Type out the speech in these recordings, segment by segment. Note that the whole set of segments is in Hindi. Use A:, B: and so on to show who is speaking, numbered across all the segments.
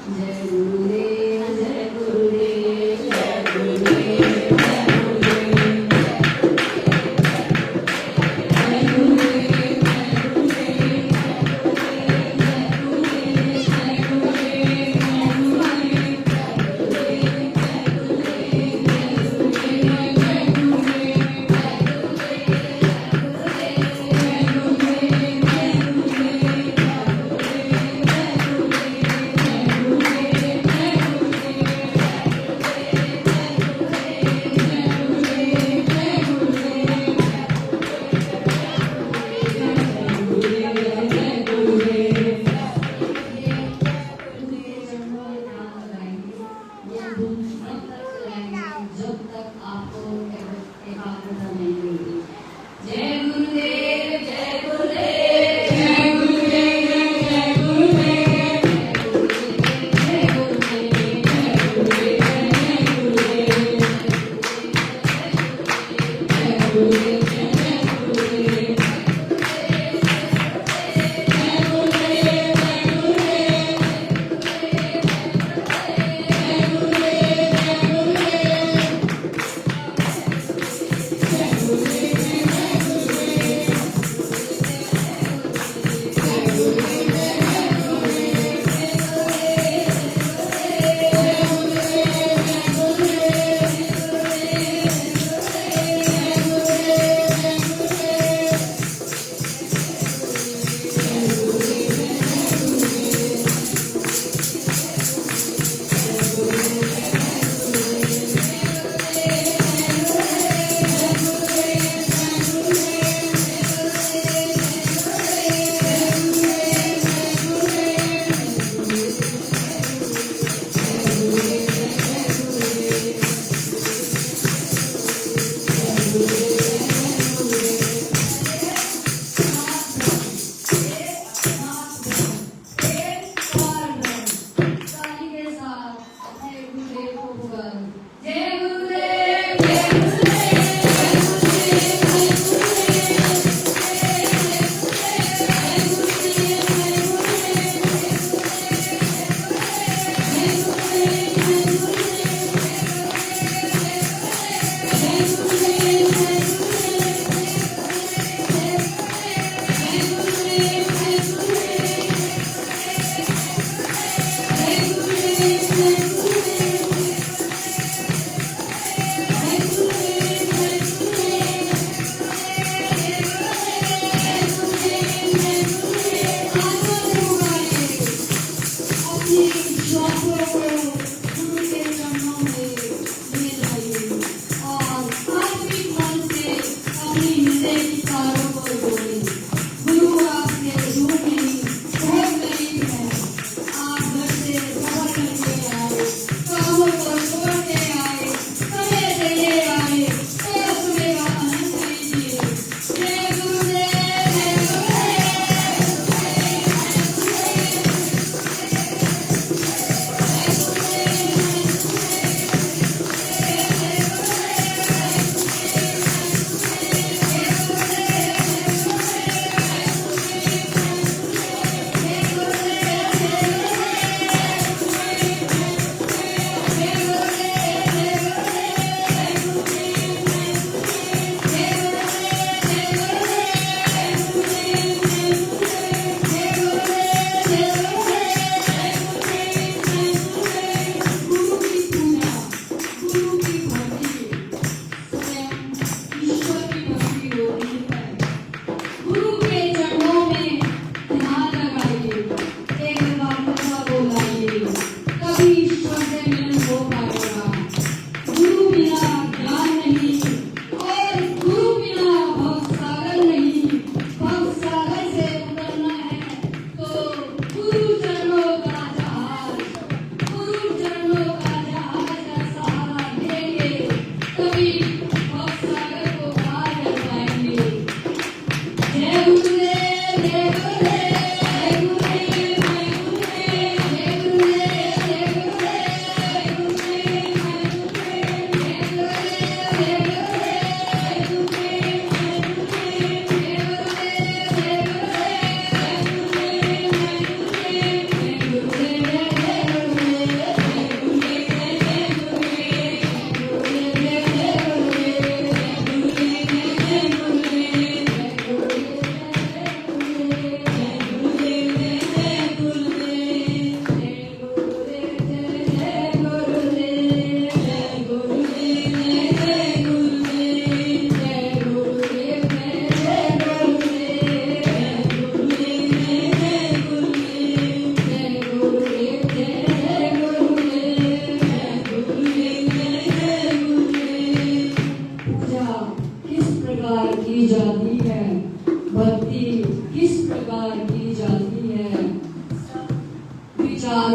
A: जय गुरुदेव जय गुरुदेव जय गुरुदेव जय गुरुदेव जय गुरुदेव जब तक आपको एकाग्रता नहीं मिलेगी। जय गुरुदेव जय गुरुदेव जय गुरुदेव जय गुरुदेव जय गुरुदेव जय गुरुदेव जय गुरुदेव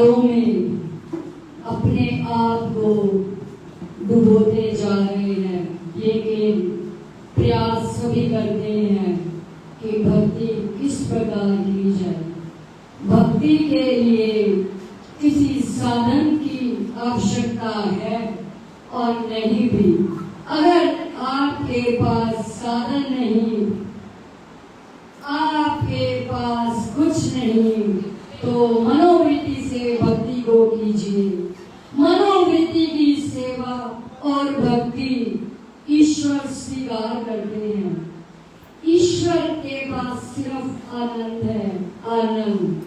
A: विकारों में अपने आप को डुबोते जा रहे हैं, लेकिन प्रयास सभी करते हैं कि भक्ति किस प्रकार की जाए। भक्ति के लिए किसी साधन की आवश्यकता है और नहीं भी। अगर आपके पास साधन नहीं, आपके पास कुछ नहीं, तो मनोवृत्ति से भक्ति को कीजिए। मनोवृत्ति की सेवा और भक्ति ईश्वर स्वीकार करते हैं। ईश्वर के पास सिर्फ आनंद है, आनंद।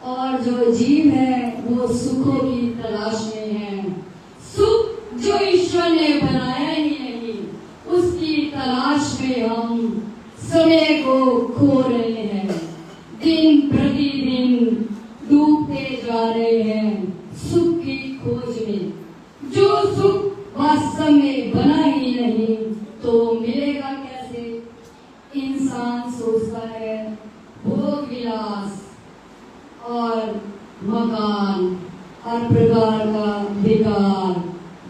A: और जो जीव है वो सुखों की तलाश में है। सुख जो ईश्वर ने बनाया ही नहीं, उसकी तलाश में हम समय को खो रहे हैं। दिन प्रतिदिन डूबते जा रहे हैं सुख की खोज में। जो सुख वास्तव में बना ही नहीं तो मिलेगा कैसे? इंसान सोचता है भोग विलास और मकान, हर प्रकार का विकार,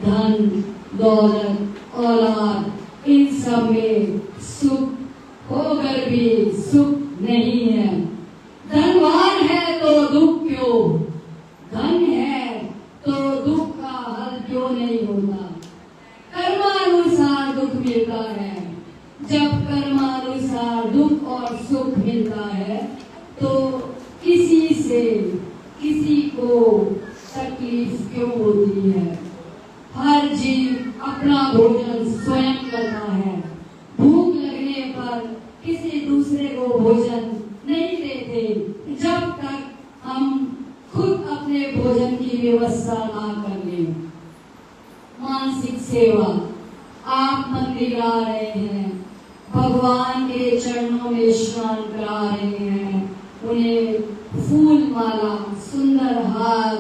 A: धन दौलत औलाद, इन सब में सुख होकर भी सुख नहीं है। धनवान है तो दुख क्यों? धन है तो दुख का हल क्यों नहीं होता? कर्मानुसार दुख मिलता है। जब कर्मानुसार दुख और सुख मिलता है तो किसी से किसी को तकलीफ क्यों होती है? हर जीव अपना भोजन स्वयं करता है। भूख लगने पर किसी दूसरे को भोजन नहीं देते जब तक हम खुद अपने भोजन की व्यवस्था ना कर लें। मानसिक सेवा, आप मंदिर आ रहे हैं, भगवान के चरणों में स्नान करा रहे हैं, उन्हें फूल माला सुंदर हार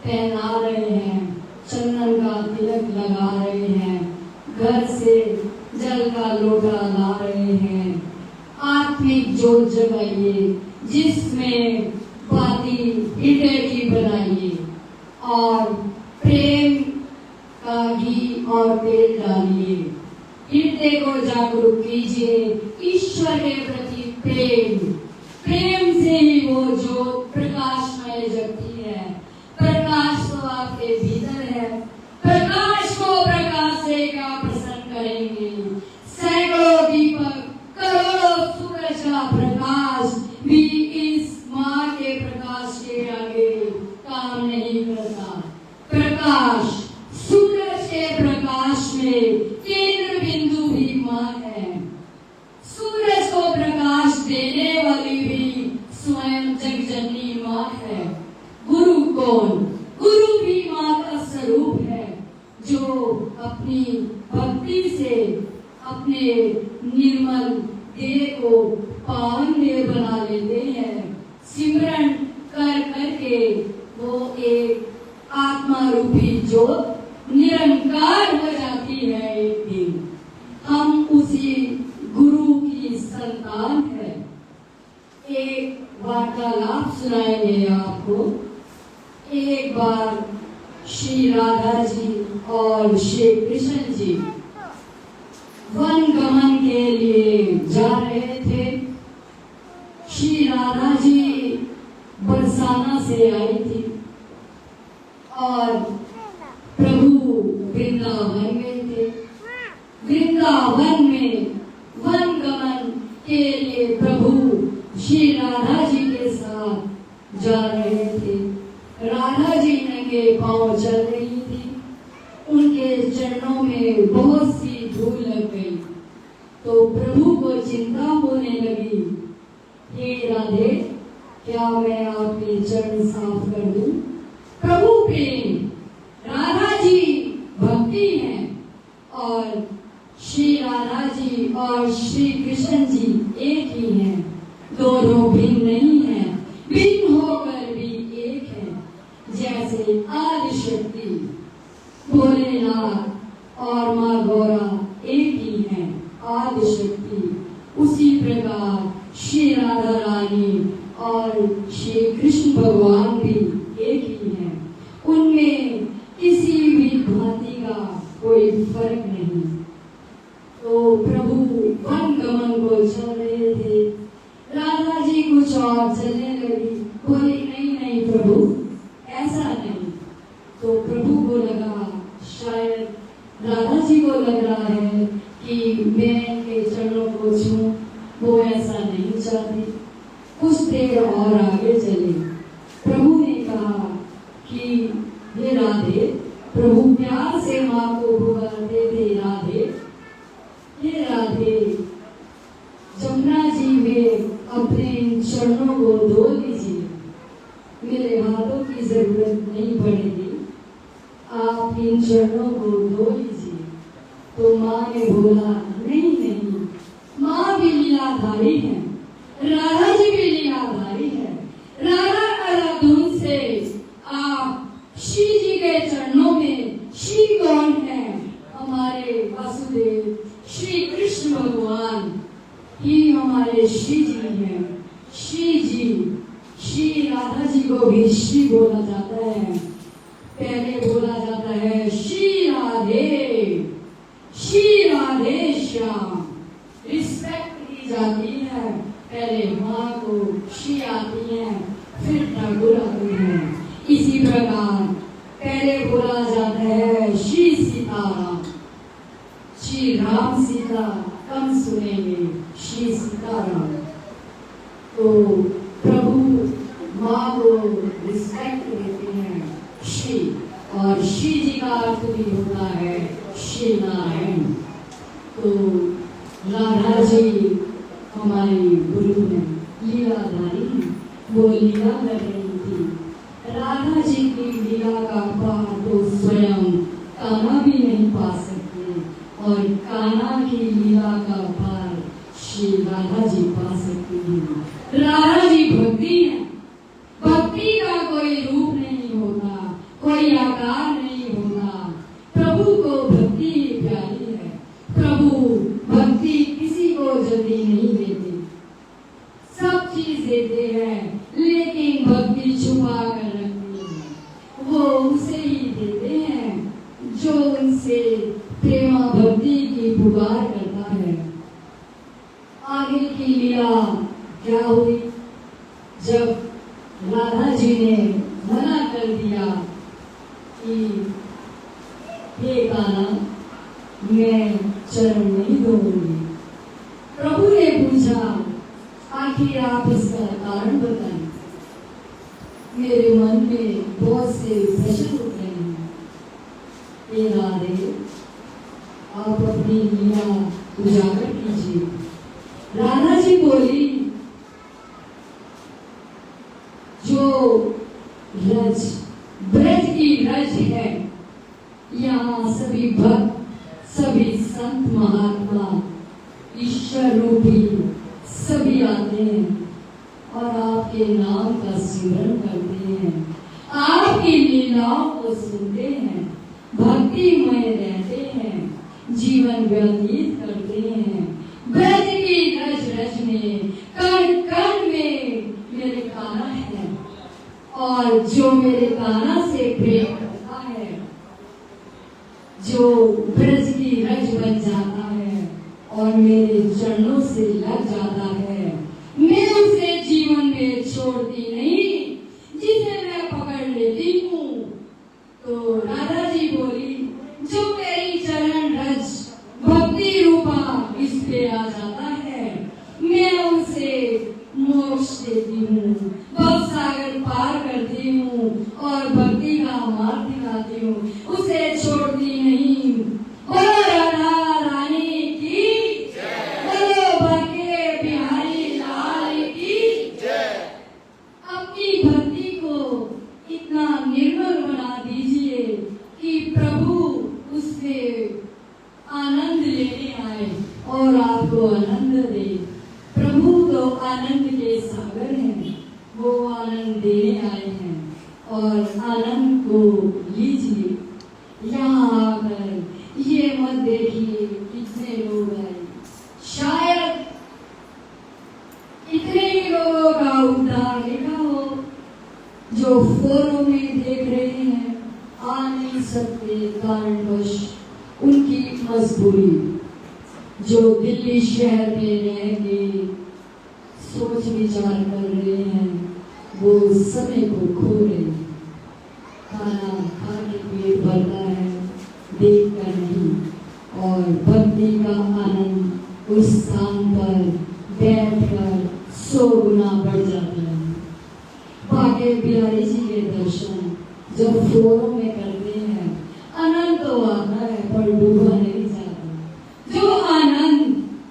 A: पहना रहे हैं, चंदन का तिलक लगा रहे हैं, घर से जल का लोटा ला रहे हैं। आत्मिक जोत जगाइए, जिसमें बाती हृदय की बनाइए और प्रेम का घी और तेल डालिए। हृदय को जागरूक कीजिए ईश्वर के प्रति प्रेम। प्रेम से ही वो जो प्रकाशमय जगती है। प्रकाश तो आपके भीतर है। प्रकाश को प्रकाश से क्या प्रसन्न करेंगे? सैकड़ों दीपक, करोड़ों सूरज का प्रकाश भी इस माँ के प्रकाश के आगे काम नहीं करता। प्रकाश, सूरज के प्रकाश में केंद्र बिंदु भी माँ है। सूरज को प्रकाश देने वाली भी स्वयं जगजननी माँ है। गुरु कौन? गुरु भी माँ का स्वरूप है, जो अपनी भक्ति से अपने निर्मल देह को पावन देह बना लेते हैं। सिमरन कर करके वो एक आत्मा रूपी ज्योत निरंकार हो जाती है। एक दिन हम उसी गुरु की संतान है। एक वार्तालाप सुनाएंगे आपको। एक बार श्री राधा जी और श्री कृष्ण जी वन गमन के लिए जा रहे थे। श्री राधा जी बरसाना से आई थी और प्रभु वृंदावन में थे। वृंदावन में वन गमन के लिए प्रभु श्री राधा जी के साथ जा रहे थे। राधा जी नंगे पांव चल रही थी। उनके चरणों में बहुत सी धूल लग गई तो प्रभु को चिंता होने लगी, हे राधे, क्या मैं आपके चरण साफ कर दूं? प्रभु प्रेम, राधा जी भक्ति है और श्री राधा जी और श्री कृष्ण जी एक ही हैं। दोनों भिन्न नहीं है, भिन्न होकर भी एक है। जैसे आदि शक्ति भोलेनाथ और माँ गौरा एक ही है, आदि शक्ति, उसी प्रकार श्री राधा रानी और श्री कृष्ण भगवान भी एक ही है। कोई फर्क नहीं। तो प्रभु वन गमन को चल रहे थे, राधा जी कुछ और चलने लगी, बोली नहीं प्रभु ऐसा नहीं। तो प्रभु को लगा, शायद राधा जी को लग रहा है कि मैं इनके चरणों को छूं, वो ऐसा नहीं चाहती। कुछ देर और आगे चले, प्रभु ने कहा कि हे राधे, प्रभु प्यार से माँ को पुकारते थे, राधे हे राधे, जमुना जी में अपने इन चरणों को धो लीजिए, मेरे हाथों की जरूरत नहीं पड़ेगी, आप इन चरणों को धो लीजिए। तो माँ ने बोला नहीं, माँ भी लीलाधारी है, राधा जी भी लीलाधारी है। राधा धुन से आप श्री जी के चरणों में, श्री कौन है? हमारे वासुदेव श्री कृष्ण भगवान ही हमारे श्री जी हैं। श्री जी, श्री राधा जी को भी श्री बोला जाता है। पहले बोला जाता है श्री राधे श्याम, रिस्पेक्ट की जाती है। पहले माँ को श्री आती है, फिर ठाकुर आती है। इसी प्रकार पहले बोला जाता है श्री सीताराम, श्री राम सीता कम सुनेंगे, श्री सीताराम। तो प्रभु माँ को रिस्पेक्ट देते हैं श्री, और श्री जी का अर्थ भी होता है श्री नारायण। तो राधा जी हमारी गुरु हैं, लीलाधारी हैं, वो लीला कर रही थी। राधा जी की लीला का पार तो स्वयं कान्हा भी नहीं पा सकते, और कान्हा की लीला का पार श्री राधा जी पा सकती हैं। राधा जी भक्ति है, भक्ति का कोई रूप नहीं होता, कोई आकार नहीं होता। प्रभु को भक्ति प्यारी है। प्रभु भक्ति किसी को जल्दी नहीं देते, सब चीज देते हैं, लेकिन भक्ति छुपा कर रखते हैं। वो उसे ही देते हैं जो उनसे प्रेमा भक्ति की पुकार करता है। आगे की लीला क्या हुई? जब राधा जी ने मना कर दिया कि हे कान्हा, मैं चरण नहीं धोऊंगी, प्रभु ने पूछा आखिर आप इसका कारण बताएं, मेरे मन में बहुत से प्रश्न उठ रहे हैं। हे राधे, आप अपनी लीला उजागर कीजिए। राधा जी बोली, जो रज ब्रज की रज है, यहाँ सभी भक्त, सभी संत महात्मा, ईश्वर रूपी सभी आते हैं और आपके नाम का स्मरण करते हैं, आपकी लीलाओं को सुनते हैं, भक्तिमय रहते हैं, जीवन व्यतीत करते हैं। ब्रज की रज रज में, कण कण में मेरे कान्हा है, और जो मेरे कान्हा से प्रेम करता है, जो ब्रज की रज बन जाता है और मेरे चरणों से लग जाता है, मैं उसे जीवन में छोड़ती नहीं, जिसे मैं पकड़ लेती हूँ। तो राधा जी बोली, जो तेरी चरण रज भक्ति रूपा इस पे आ जाता है, मैं उसे मोक्ष देती हूँ, भव सागर पार करती हूँ और भक्ति का मार्ग दिखाती हूँ, उसे छोड़ती नहीं। बोलो राधा रानी की जय, बोलो बांके बिहारी लाल की जय। अपनी भक्ति को इतना निर्मल बना दीजिए कि प्रभु उससे आनंद लेने आए और आपको आनंद दे। प्रभु तो आनंद के सागर हैं, वो आनंद देने आए हैं, और आनंद को लीजिए। यहाँ आकर ये मत देखिए कितने लोग आए, शायद इतने ही लोगों का उद्धार लिखा हो जो फोरम में देख रहे हैं, आ नहीं सकते कारणवश, उनकी मजबूरी, जो दिल्ली शहर में रह के सोच विचार कर रहे हैं, वो समय को खो रहे हैं। खाना खा के पेट भरता है, देख कर नहीं, और भक्ति का आनंद उस स्थान पर बैठकर 100 गुना बढ़ जाता है। बाके बिहारी जी के दर्शन जब फोरों में करते हैं, आनंद तो आता है पर डूबा नहीं जाता। जो आनंद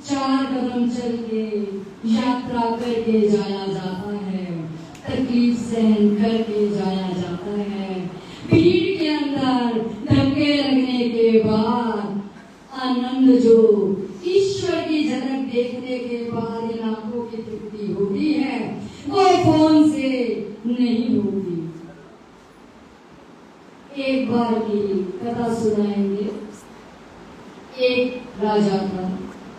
A: 4 कदम चल के यात्रा करके जाया जाता है, तकलीफ सहन करके जाया जाता है, भीड़ के अंदर धक्के लगने के बाद आनंद जो ईश्वर की झलक देखने के बाद इन आंखों की तृप्ति होती है, वो फोन से नहीं होती। एक बार की कथा सुनाएंगे। एक राजा का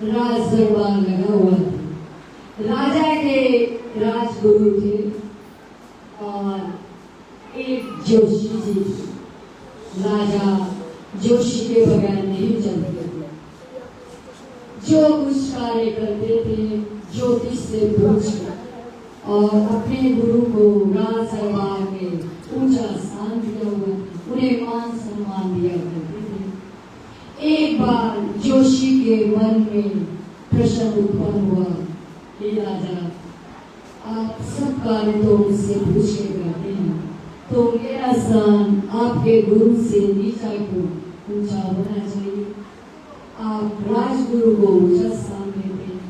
A: राज दरबार लगा हुआ था। राजा के राजगुरु थे और एक जोशी जी थे। राजा जोशी के बगैर नहीं चलते थे। जो कुछ कार्य करते थे ज्योतिष से पूछकर, और अपने गुरु को राज दरबार में ऊंचा स्थान दिया हुआ, उन्हें मान सम्मान दिया करते थे। एक बार जोशी के मन में प्रश्न उत्पन्न हुआ कि राजा, आप सब कार्य तो मुझसे पूछ के करते हैं, तो मेरा स्थान आपके गुरु से नीचा क्यों ऊंचा होना चाहिए? आप राजगुरु को ऊंचा स्थान देते हैं,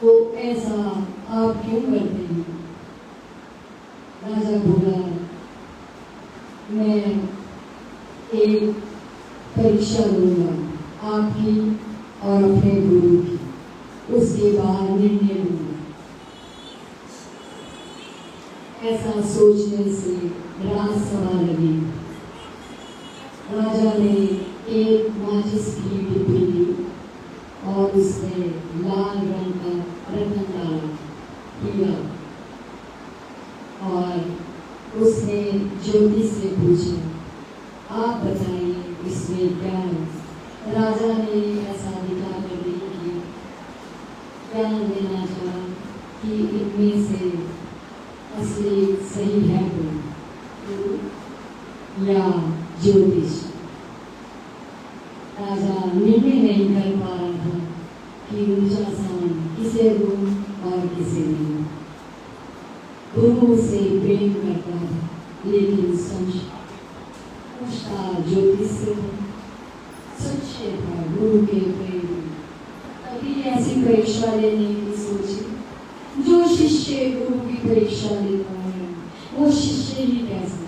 A: तो ऐसा आप क्यों करते हैं? राजा बोला, मैं एक परीक्षा लूंगा आपकी और अपने गुरु की, उसके बाद निर्णय लूंगा। ऐसा सोचने से राजसभा लगी। राजा ने एक माचिस की डिब्बी ली और उसमें लाल रंग का रतन डाला किया, और उसने ज्योतिष से पूछा, आप बताइए इसमें क्या है? राजा ने ऐसा दिखा कर नहीं किया, ज्ञान देना चाहा कि इनमें से असली सही है या ज्योतिष। राजा निर्णय नहीं कर पा रहा था कि ऊंचा स्थान किसे दूं और किसे नहीं। गुरु से प्रेम करता था, लेकिन पूछता ज्योतिष से सच्चे था गुरु के प्रेम। कभी ऐसी परीक्षा लेने की सोची। जो शिष्य गुरु की परीक्षा लेता है वो शिष्य ही कैसा?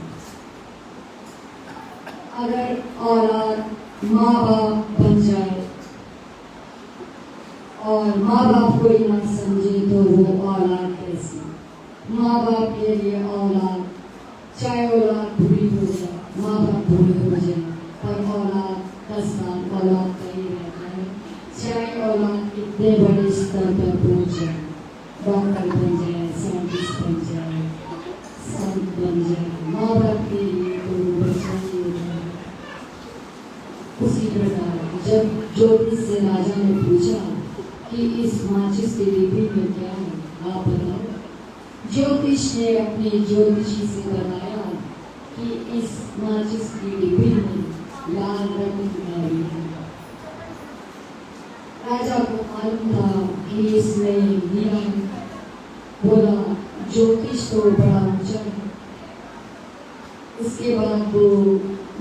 A: अगर औलाद माँ बाप बन जाए और माँ बाप को ही ना समझे तो वो औलाद कैसी? माँ बाप के लिए औलाद, चाहे औलाद बुरी हो जाए, माँ बाप बुरे हो जाए, पर औलाद 10 साल औलाद का ही रहता है। चाहे औलाद कितने बड़े स्तर पर पहुँच जाए, डॉक्टर बन जाए, साइंटिस्ट बन जाए, संत बन जाए, माँ बाप के लिए तो बच्चा ही होता है। उसी प्रकार जब ज्योतिष से राजा ने पूछा कि इस माचिस की डिब्बी में क्या है, आप बताओ। ज्योतिष ने अपने ज्योतिषी से बताया कि इस माचिस की डिब्बी में लाल रंग की है। राजा को मालूम था कि इसमें हीरा है। बोला, ज्योतिष तो बड़ा ऊंचा है। उसके बाद वो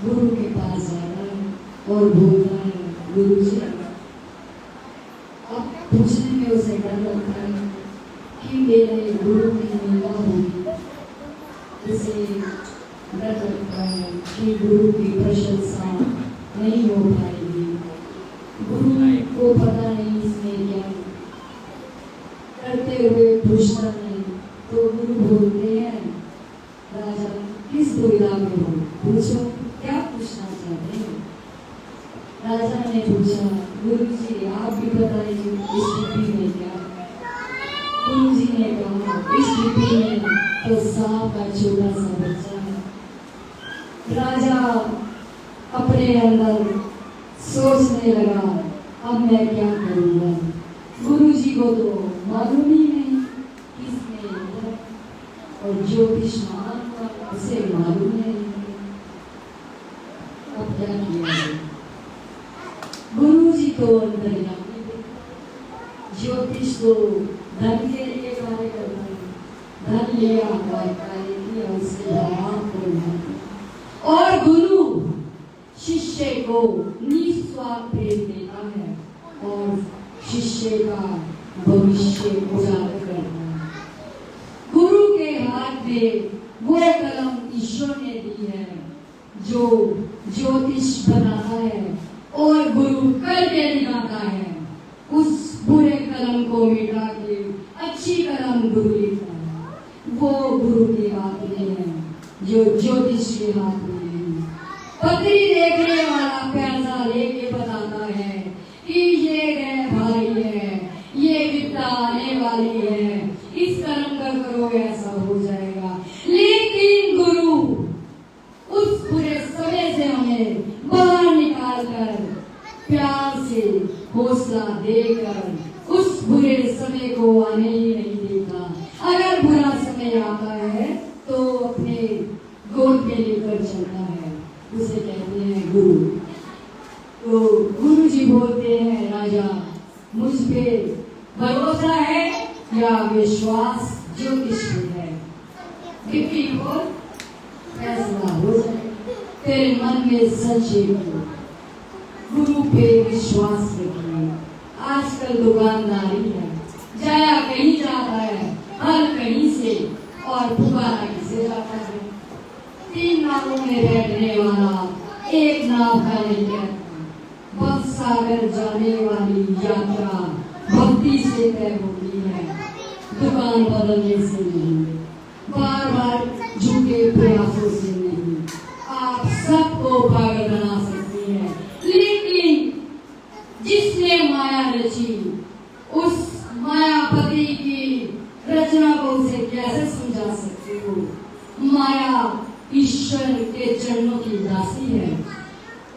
A: गुरु के पास जा रहा है और बोलता है, गुरु जी, अब पूछने में उसे डर लगता है कि मेरे गुरु की निंदा होगी। उसे डर लगता है कि गुरु की प्रशंसा नहीं हो पाएगी। गुरु को पता नहीं इसमें क्या है। करते हुए पूछता नहीं तो गुरु बोलते हैं, राजा किस दुविधा में हो, पूछो क्या पूछना चाहते हैं। राजा ने पूछा, गुरु जी आप भी बताइए इस डिब्बी में क्या है। गुरु जी ने कहा, इस डिब्बी में तो सांप का छोटा सा बच्चा है। राजा अपने अंदर सोचने लगा, अब मैं क्या करूँगा। गुरु जी को तो मालूम ही नहीं किसने और ज्योतिष उसे मालूम नहीं। अब क्या किया है? गुरु जी तो अंदर जाने थे, ज्योतिष तो धन के लिए कार्य करता है, धन लिया कार्य किया उससे धर्म को, और गुरु शिष्य को निस्वार्थ प्रेम देता है और शिष्य का भविष्य उजागर करता है। गुरु के हाथ में वो कलम ईश्वर ने दी है जो ज्योतिष बनाता है और गुरु करके दिखाता है। उस बुरे कलम को मिटा के अच्छी कलम गुरु लिखता है। वो गुरु के हाथ में है जो ज्योतिष के हाथ में है। पत्री देखने वाला पैसा लेके बताता है कि ये ग्रह भारी है, ये विद्या आने वाली है, इस कर्म का करो ऐसा हो जाएगा। लेकिन गुरु उस बुरे समय से हमें बाहर निकाल कर प्यार से हौसला देकर उस बुरे समय को आने ही नहीं देता। अगर बुरा समय आता है तो अपने गोद में लेकर चलता है, उसे कहते हैं गुरु। तो गुरु जी बोलते हैं, राजा मुझ पे भरोसा है या विश्वास ज्योतिष में है, डिप्टी को फैसला हो जाए। तेरे मन में सच्चे गुरु पे विश्वास रखिए। आजकल दुकानदारी है, जाया कहीं जाता है, हर कहीं से और पुकारा किसे जाता है। 3 नावों में बैठने वाला एक नाव का नहीं कहता। भव सागर जाने वाली यात्रा भक्ति से तय होती है, दुकान बदलने से नहीं, बार बार झूठे प्रयासों से नहीं। आप सबको पागल बना सकती हैं, लेकिन जिसने माया रची उस मायापति की रचना को उसे कैसे समझा सकते हो। माया ईश्वर के चरणों की दासी है,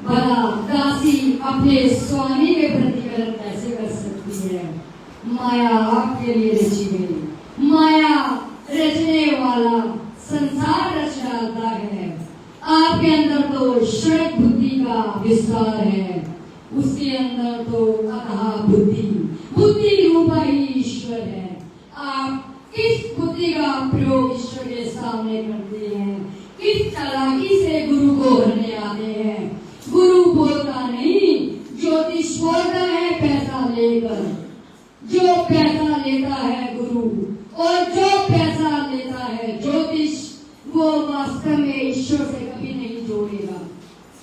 A: भला दासी अपने स्वामी के प्रतिकरण कैसे कर सकती है। माया आपके लिए रची गई। माया रचने वाला संसार रच डालता है। आपके अंदर तो क्षणिक बुद्धि का विस्तार है, उसके अंदर तो अथाह बुद्धि, बुद्धि रूप ही ईश्वर है। आप किस बुद्धि का प्रयोग ईश्वर के सामने करते हैं, किस चालाकी से गुरु को भरने आते हैं। गुरु बोलता नहीं, ज्योतिष बोलता है पैसा लेकर। जो पैसा लेता है गुरु और जो पैसा लेता है ज्योतिष, वो वास्तव में ईश्वर से कभी नहीं जोड़ेगा।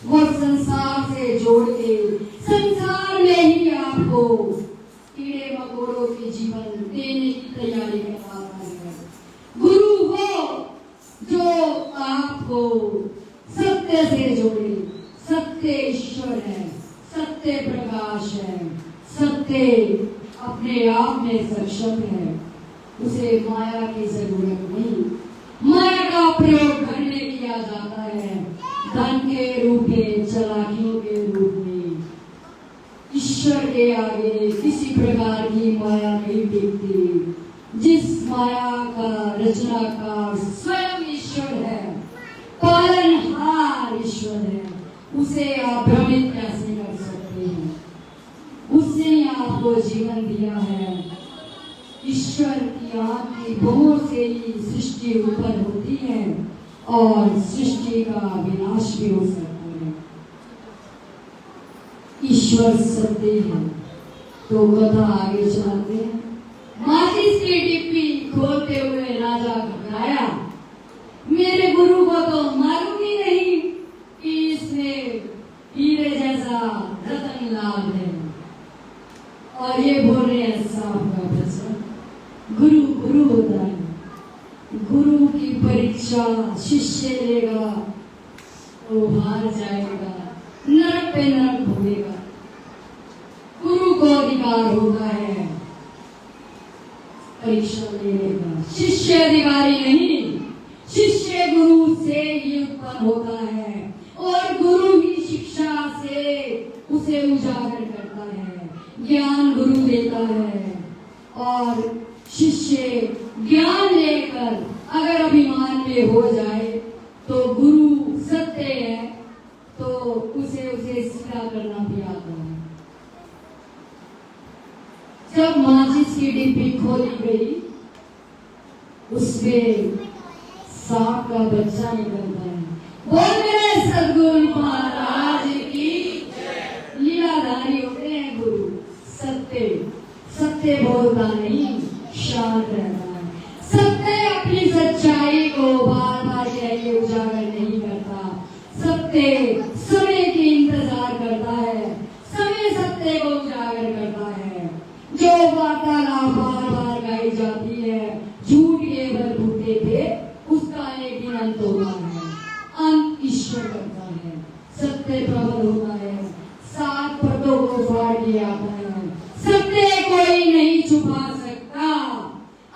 A: वो संसार से जोड़ के संसार में ही आपको कीड़े मकोड़ों के जीवन देने की तैयारी करवाता है। गुरु वो जो आपको सत्य से जोड़े। सत्य ईश्वर है, सत्य प्रकाश है, सत्य अपने आप में सक्षम है, उसे माया की जरूरत नहीं। माया का प्रयोग करने किया जाता है धन के रूप में, चालाकियों के रूप में। ईश्वर के आगे किसी प्रकार की माया नहीं दिखती। जिस माया का रचनाकार स्वयं ईश्वर है, पालनहार ईश्वर है, उसे आप भ्रमित कैसे कर सकते हैं। उसने आपको जीवन दिया है। ईश्वर की आंख की बहुओं से ही सृष्टि उत्पन्न होती है और सृष्टि का विनाश भी हो सकता है। ईश्वर सत्य है। तो कथा आगे चलाते हैं। माचिस की डिब्बी खोलते हुए राजा घबराया। मेरे गुरु को तो मालूम ही नहीं कि इसमें हीरे जैसा रतन लाल है, और ये बोल रहे हैं सांप का बच्चा। गुरु गुरु होता है। गुरु की परीक्षा शिष्य लेगा तो हार जाएगा, नरक पे नरक भोगेगा। गुरु को अधिकार होता है परीक्षा लेने का, शिष्य अधिकारी नहीं। शिष्य गुरु से ही उत्पन्न होता है और गुरु ही शिक्षा उसे उजागर करता है, ज्ञान गुरु देता है। और शिष्य ज्ञान लेकर अगर अभिमान में हो जाए तो गुरु सत्य है तो उसे सीधा करना भी आता है। जब माचिस की डिब्बी खोली गई उसमें सांप का बच्चा निकलता है। बोल मेरे सदगुरु महाराज की लीलाधारी होते हैं गुरु। सत्य बोलता नहीं, शांत रहता है। सत्य अपनी सच्चाई को बार बार कह के उजागर नहीं करता। सत्य समय की इंतजार करता है, समय सत्य को उजागर करता है। जो वार्तालाप बार बार गाई जाती है झूठ के बलबूते पे, उसका एक दिन अंत होता है। अंत ईश्वर करता है, सत्य प्रबल होता है, 7 पर्दों को फाड़ के आता है। सत्य कोई नहीं छुपा सकता।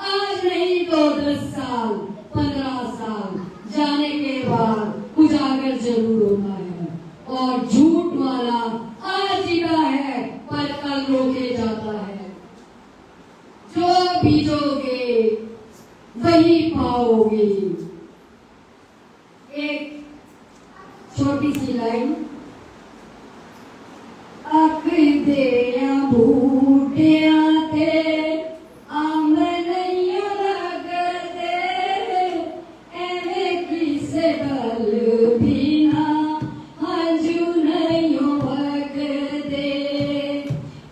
A: आज नहीं तो 10 साल 15 साल जाने के बाद उजागर जरूर होता है। और झूठ वाला आज जीता है पर कल रोके जाता है। जो बीजोगे वही पाओगे। एक छोटी सी लाइन, अकदेया बूटिया ते आमलैया लगदे, एवे किसे गल भी ना हजू नहीं वगदे।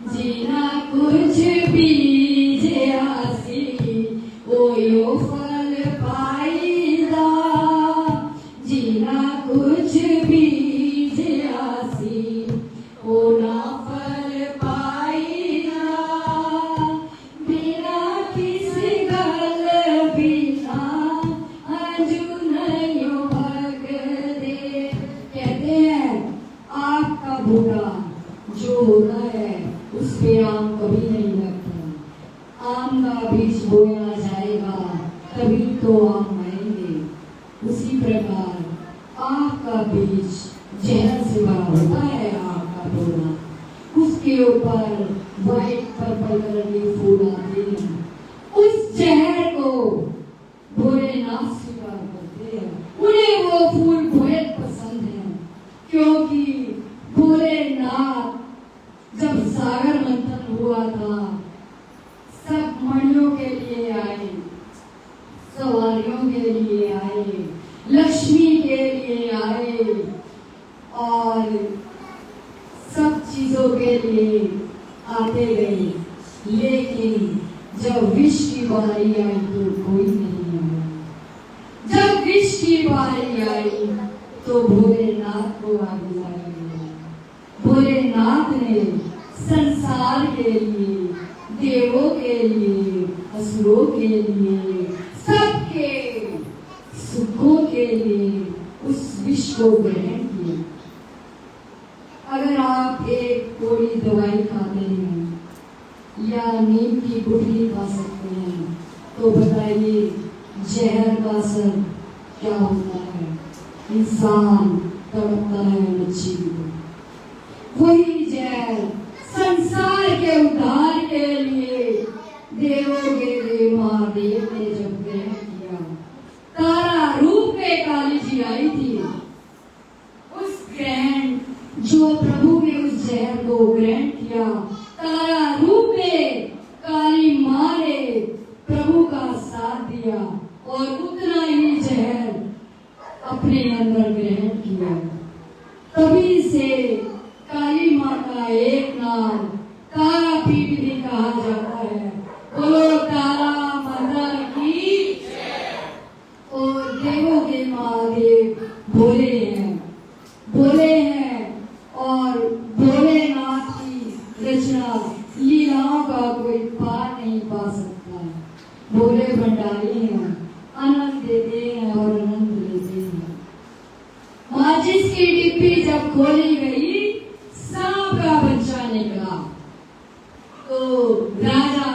A: जीना कुछ बीजे आसी ओयो फल पाईदा। जीना कुछ बीजे आसी ओ ना फल पाईदा। बिना किसी गल बिना हजू नहीं वगदे। कहते हैं आग का बूटा जो होता है उस पे आम कभी नहीं लगता। आम का बीज बोया जाएगा तभी तो आम आएंगे। उसी प्रकार आग का बीज जहर से भरा होता है। आग का बोला उसके ऊपर व्हाइट पर्पल कलर के फूल आते हैं। उस जहर को भोलेनाथ स्वीकार करते हैं। उन्हें वो फूल बहुत पसंद है क्योंकि भोलेनाथ जब सागर मंथन हुआ था सब मणियों के लिए आए, सवारियों के लिए आए, लक्ष्मी के लिए आए और सब चीजों के लिए आते गए। लेकिन जब विष की बारी आई तो कोई नहीं आया। जब विष की बारी आई तो भोलेनाथ को आगे लाया गया। भोलेनाथ ने संसार के लिए, देवों के लिए, असुरों के लिए, सबके सुखों के लिए उस विष को ग्रहण किया। अगर आप एक कोड़ी दवाई खाते हैं या नीम की गुठली खा सकते हैं तो बताइए जहर का असर क्या होता है। इंसान तड़पता है मच्छी को। वही जहर संसार के उद्धार के लिए देवों के देव महादेव ने जब ग्रहण किया, तारा रूप में काली जी आई थी। उस ग्रहण जो प्रभु ने उस जहर को ग्रहण किया, तारा रूप में काली माँ ने प्रभु का साथ दिया और उतना ही जहर अपने अंदर ग्रहण किया। तभी से काली माँ का एक नाम तारापीठ भी कहा जाता है। बोलो तारा माता की और देवों के महादेव भोले हैं, भोले हैं और भोलेनाथ की रचना लीलाओं का कोई पार नहीं पा सकता है। भोले भंडारी हैं, आनंद देते हैं और आनंद लेते हैं। माचिस की डिब्बी जब खोली गई सांप का बच्चा निकला तो राजा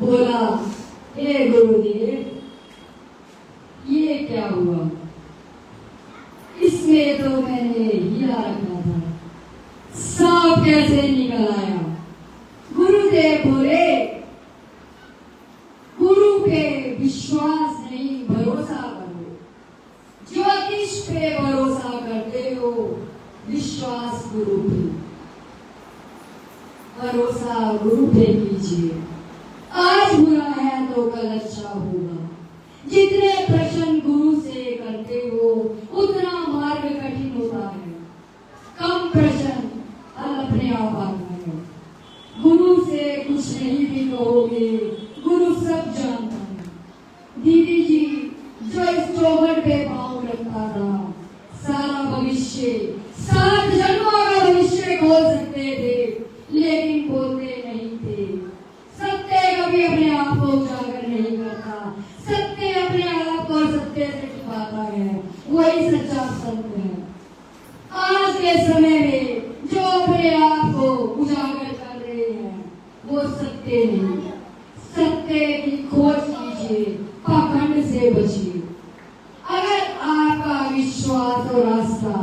A: बोला, हे गुरुदेव ये क्या हुआ? इसमें तो मैंने हीरा रखा था, कैसे निकल आया। गुरुदेव बोले, गुरु पे विश्वास नहीं, भरोसा करो। ज्योतिष पे भरोसा करते हो, विश्वास गुरु पे, भरोसा गुरु पे कीजिए। आज बुरा है तो कल अच्छा होगा। जितने प्रश्न गुरु से करते हो उतना मार्ग कठिन होता है। कम प्रश्न हल अपने आप आता है। गुरु से कुछ नहीं भी कहोगे, गुरु सब जानता है। दीदी जी जो इस चौखट पे पांव रखता था, सारा भविष्य, 7 जन्मों का भविष्य खोल सकते थे, लेकिन बोलते नहीं थे। सत्य कभी अपने आप को उजागर नहीं करता, सत्य अपने आप को सत्य से छुपाता है, वही सच्चा संत है। आज के समय में जो अपने आप को उजागर कर रहे हैं वो सत्य नहीं। सत्य की खोज कीजिए, पाखंड से बचिए। अगर आपका विश्वास और आस्था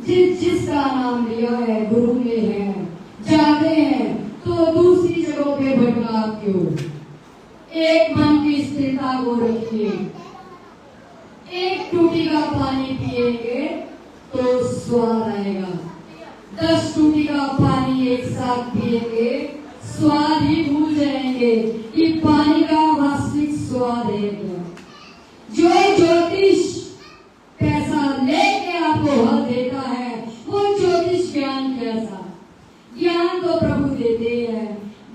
A: जिसका नाम लिया है गुरु में है, जाते हैं, तो दूसरी जगहों पे भटका क्यों। एक मन की स्थिरता को रखिए। एक टूटी का पानी पिएंगे तो स्वाद आएगा, 10 टूटी का पानी एक साथ पिएंगे स्वाद ही भूल जाएंगे कि पानी का वास्तविक स्वाद है क्या। जो ज्योतिष पैसा लेके आपको हल देता है वो ज्योतिष ज्ञान कैसा। ज्ञान तो प्रभु देते हैं।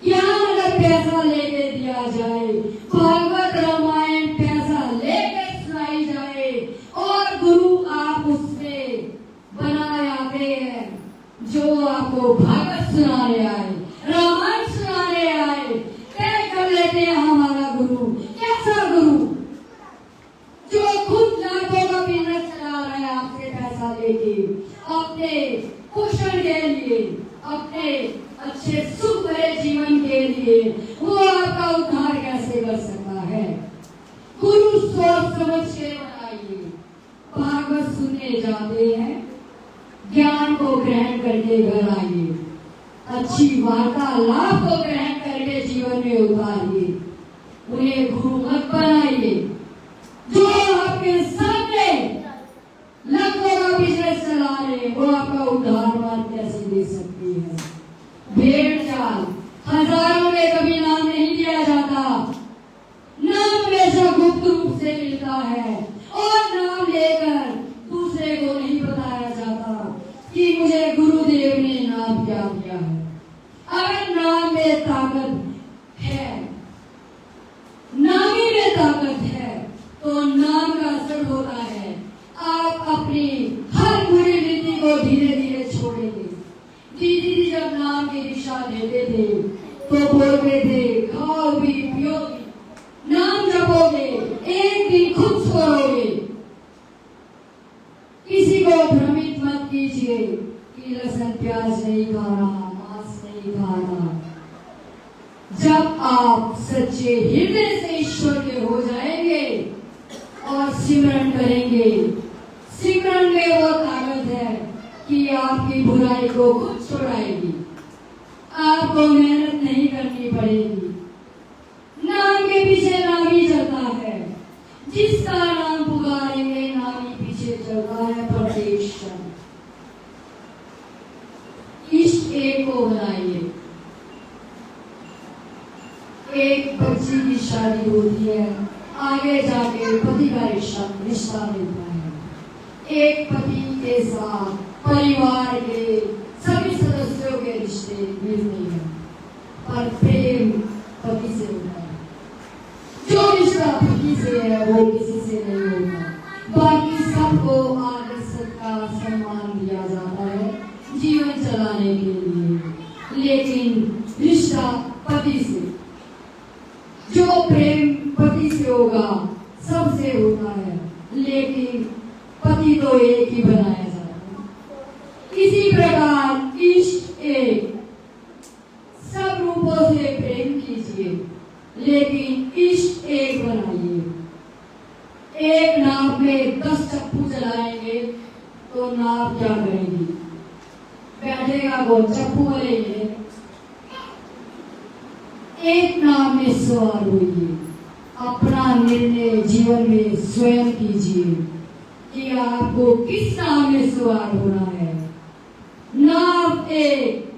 A: ज्ञान अगर पैसा लेके दिया जाए, भागवत रामायण पैसा लेके सुनाई जाए और गुरु आप उससे बनाए आते हैं, जो आपको भागवत सुनाने आए, रामायण सुनाने आए, तय कर लेते हैं हमारा गुरु। कैसा गुरु जो खुद लाखों का बिजनेस चला रहा है आपसे पैसा लेके, अपने पोषण के लिए, अपने अच्छे सुख भरे जीवन के लिए, वो आपका उद्धार कैसे कर सकता है। गुरु सोच समझ के बनाइए। भागवत सुनने जाते हैं, ज्ञान को ग्रहण करके घर आइए, अच्छी वार्तालाप को ग्रहण करके जीवन में उतारिए। उन्हें गुरु मत बनाइए। जो आपके सामने लाखों का बिजनेस चला रहे वो आपका उद्धार मान कैसे दे सकती है। भेड़ चाल हजारों में कभी नाम नहीं दिया जाता, नाम हमेशा गुप्त रूप से मिलता है और नाम लेकर दूसरे को नहीं बताया जाता कि मुझे गुरुदेव ने नाम क्या दिया है। अगर नाम में ताकत है, नामी में ताकत है, तो नाम का असर होता है। आप अपनी हर बुरी नीति को धीरे धीरे छोड़ेंगे। दीदी जी जब नाम की दिशा देते थे तो बोलते थे खाओ भी पियो भी, नाम जपोगे एक दिन खुद सोओगे। किसी को भ्रमित मत कीजिए कि लहसुन प्याज नहीं खाना, मांस नहीं खाना। जब आप सच्चे हृदय से ईश्वर के हो जाएंगे और सिमरन करेंगे, सिमरन में वो ताकत है कि आपकी बुराई को खुद छुड़ाएगी। आपको मेहनत नहीं करनी पड़ेगी। नाम के पीछे नामी चलता है। जिसका नाम पुकारेंगे नामी पीछे चलता है। परमेश्वर इष्ट एक को बनाइए। एक बच्ची की शादी होती है, आगे जाके पति का रिश्ता मिलता है। एक पति के साथ परिवार के सभी सदस्यों के रिश्ते मिलते हैं, पर प्रेम पति से होता है। जो रिश्ता पति से है वो किसी से नहीं होता। बाकी सबको आदर सत्कार सम्मान दिया जाता है जीवन चलाने के लिए, लेकिन रिश्ता पति से, जो प्रेम पति से होगा सबसे होता है, लेकिन पति तो एक ही बनाया जाता है। इसी प्रकार इष्ट एक, सब रूपों से प्रेम कीजिए, लेकिन इष्ट एक बनाइए। एक नाव में 10 चप्पू चलाएंगे तो नाव क्या करेगी। बैठेगा वो चप्पू वाले है। एक नाम में सवार होइए, अपना निर्णय जीवन में स्वयं कीजिए कि आपको किस नाम में सवार होना है। नाम एक,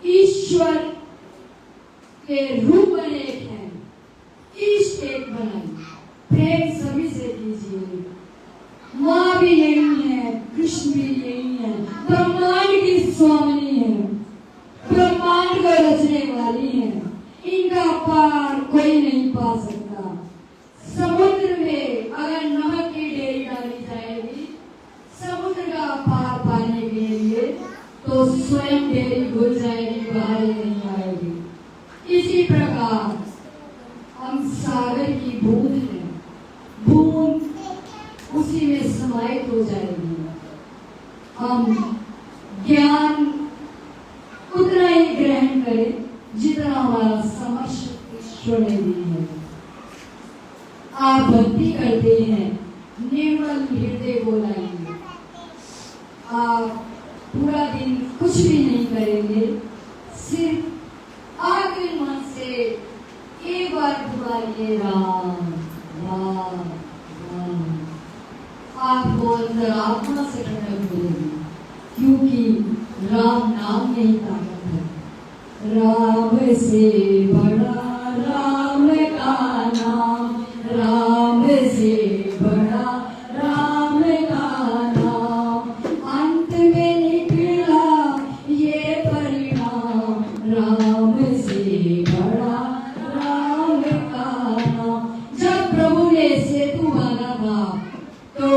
A: ईश्वर के रूप अनेक है, इष्ट एक बनाइए, प्रेम सभी से कीजिए। माँ भी यही है, कृष्ण भी यही है, ब्रह्मांड की स्वामिनी है, ब्रह्मांड को रचने वाली है। इनका पार कोई नहीं पा सकता। समुद्र में अगर नमक की ढेरी डाली जाएगी समुद्र का पार पाने के लिए, तो स्वयं ढेरी घुल जाएगी, बाहर ही नहीं आएगी। इसी प्रकार हम सागर की बूंद हैं, बूंद उसी में समाहित हो जाएगी। हम ज्ञान उतना ही ग्रहण करें जितना हमारा समर्थ ईश्वर ने दी है। आप भक्ति करते हैं, निर्मल हृदय को लाएंगे। आप पूरा दिन कुछ भी नहीं करेंगे, सिर्फ आखिर मन से एक बार पुकारिए राम राम राम। आपको अंदर आत्मा से ठंडक मिलेगी, क्योंकि राम नाम में ही ताकत है। राम से बड़ा राम का नाम, राम से बड़ा राम का नाम, अंत में निकला ये परिणाम, राम से बड़ा राम का नाम। जब प्रभु ने सेतु बांधा था तो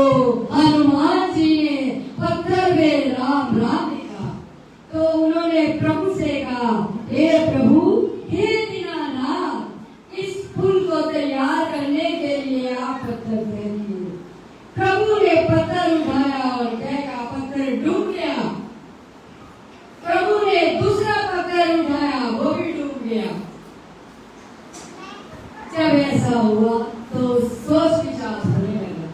A: हनुमान जी ने पत्थर में राम राम लिखा, तो उन्होंने प्रभु से कहा, हे प्रभु, हे दीनानाथ, इस पुल को तैयार करने के लिए आप पत्थर फेंकिए। प्रभु ने पत्थर उठाया और देखा पत्थर डूब गया। प्रभु ने दूसरा पत्थर उठाया, वो भी डूब गया। जब ऐसा हुआ तो सोच विचार होने लगा,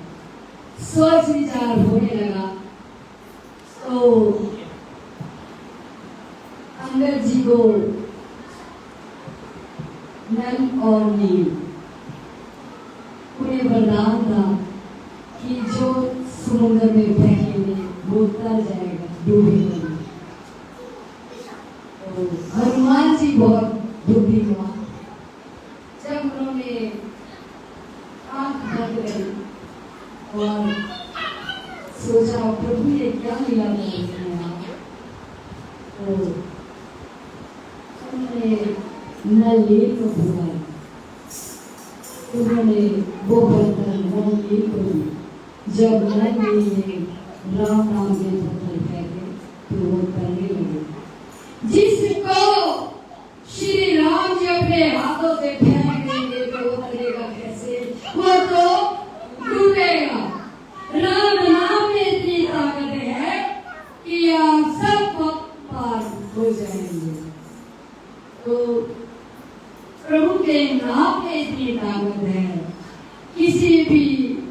A: सोच विचार होने लगा। तो अंगद जी को नल और नील उन्हें वरदान था कि जो समुद्र में फेंकेंगे वो तर जाएगा, डूबेगा। तो हनुमान जी बहुत बुद्धिमान, जब उन्होंने आंख बंद करी और सोचा प्रभु ने क्या मिला तो उन्होंने नल को बुलाया। उन्होंने वो बर्तन नल को दी। जब नल ने राम नाम के पत्थर फेंके तो वो करने लगे। जिसको श्री राम जी अपने हाथों से फेंक देंगे तो वो करेगा कैसे? वो तो डूबेगा। राम नाम में इतनी ताकत है कि आप सब पार हो जाएंगे। तो प्रभु के नाम में इतनी ताकत है, किसी भी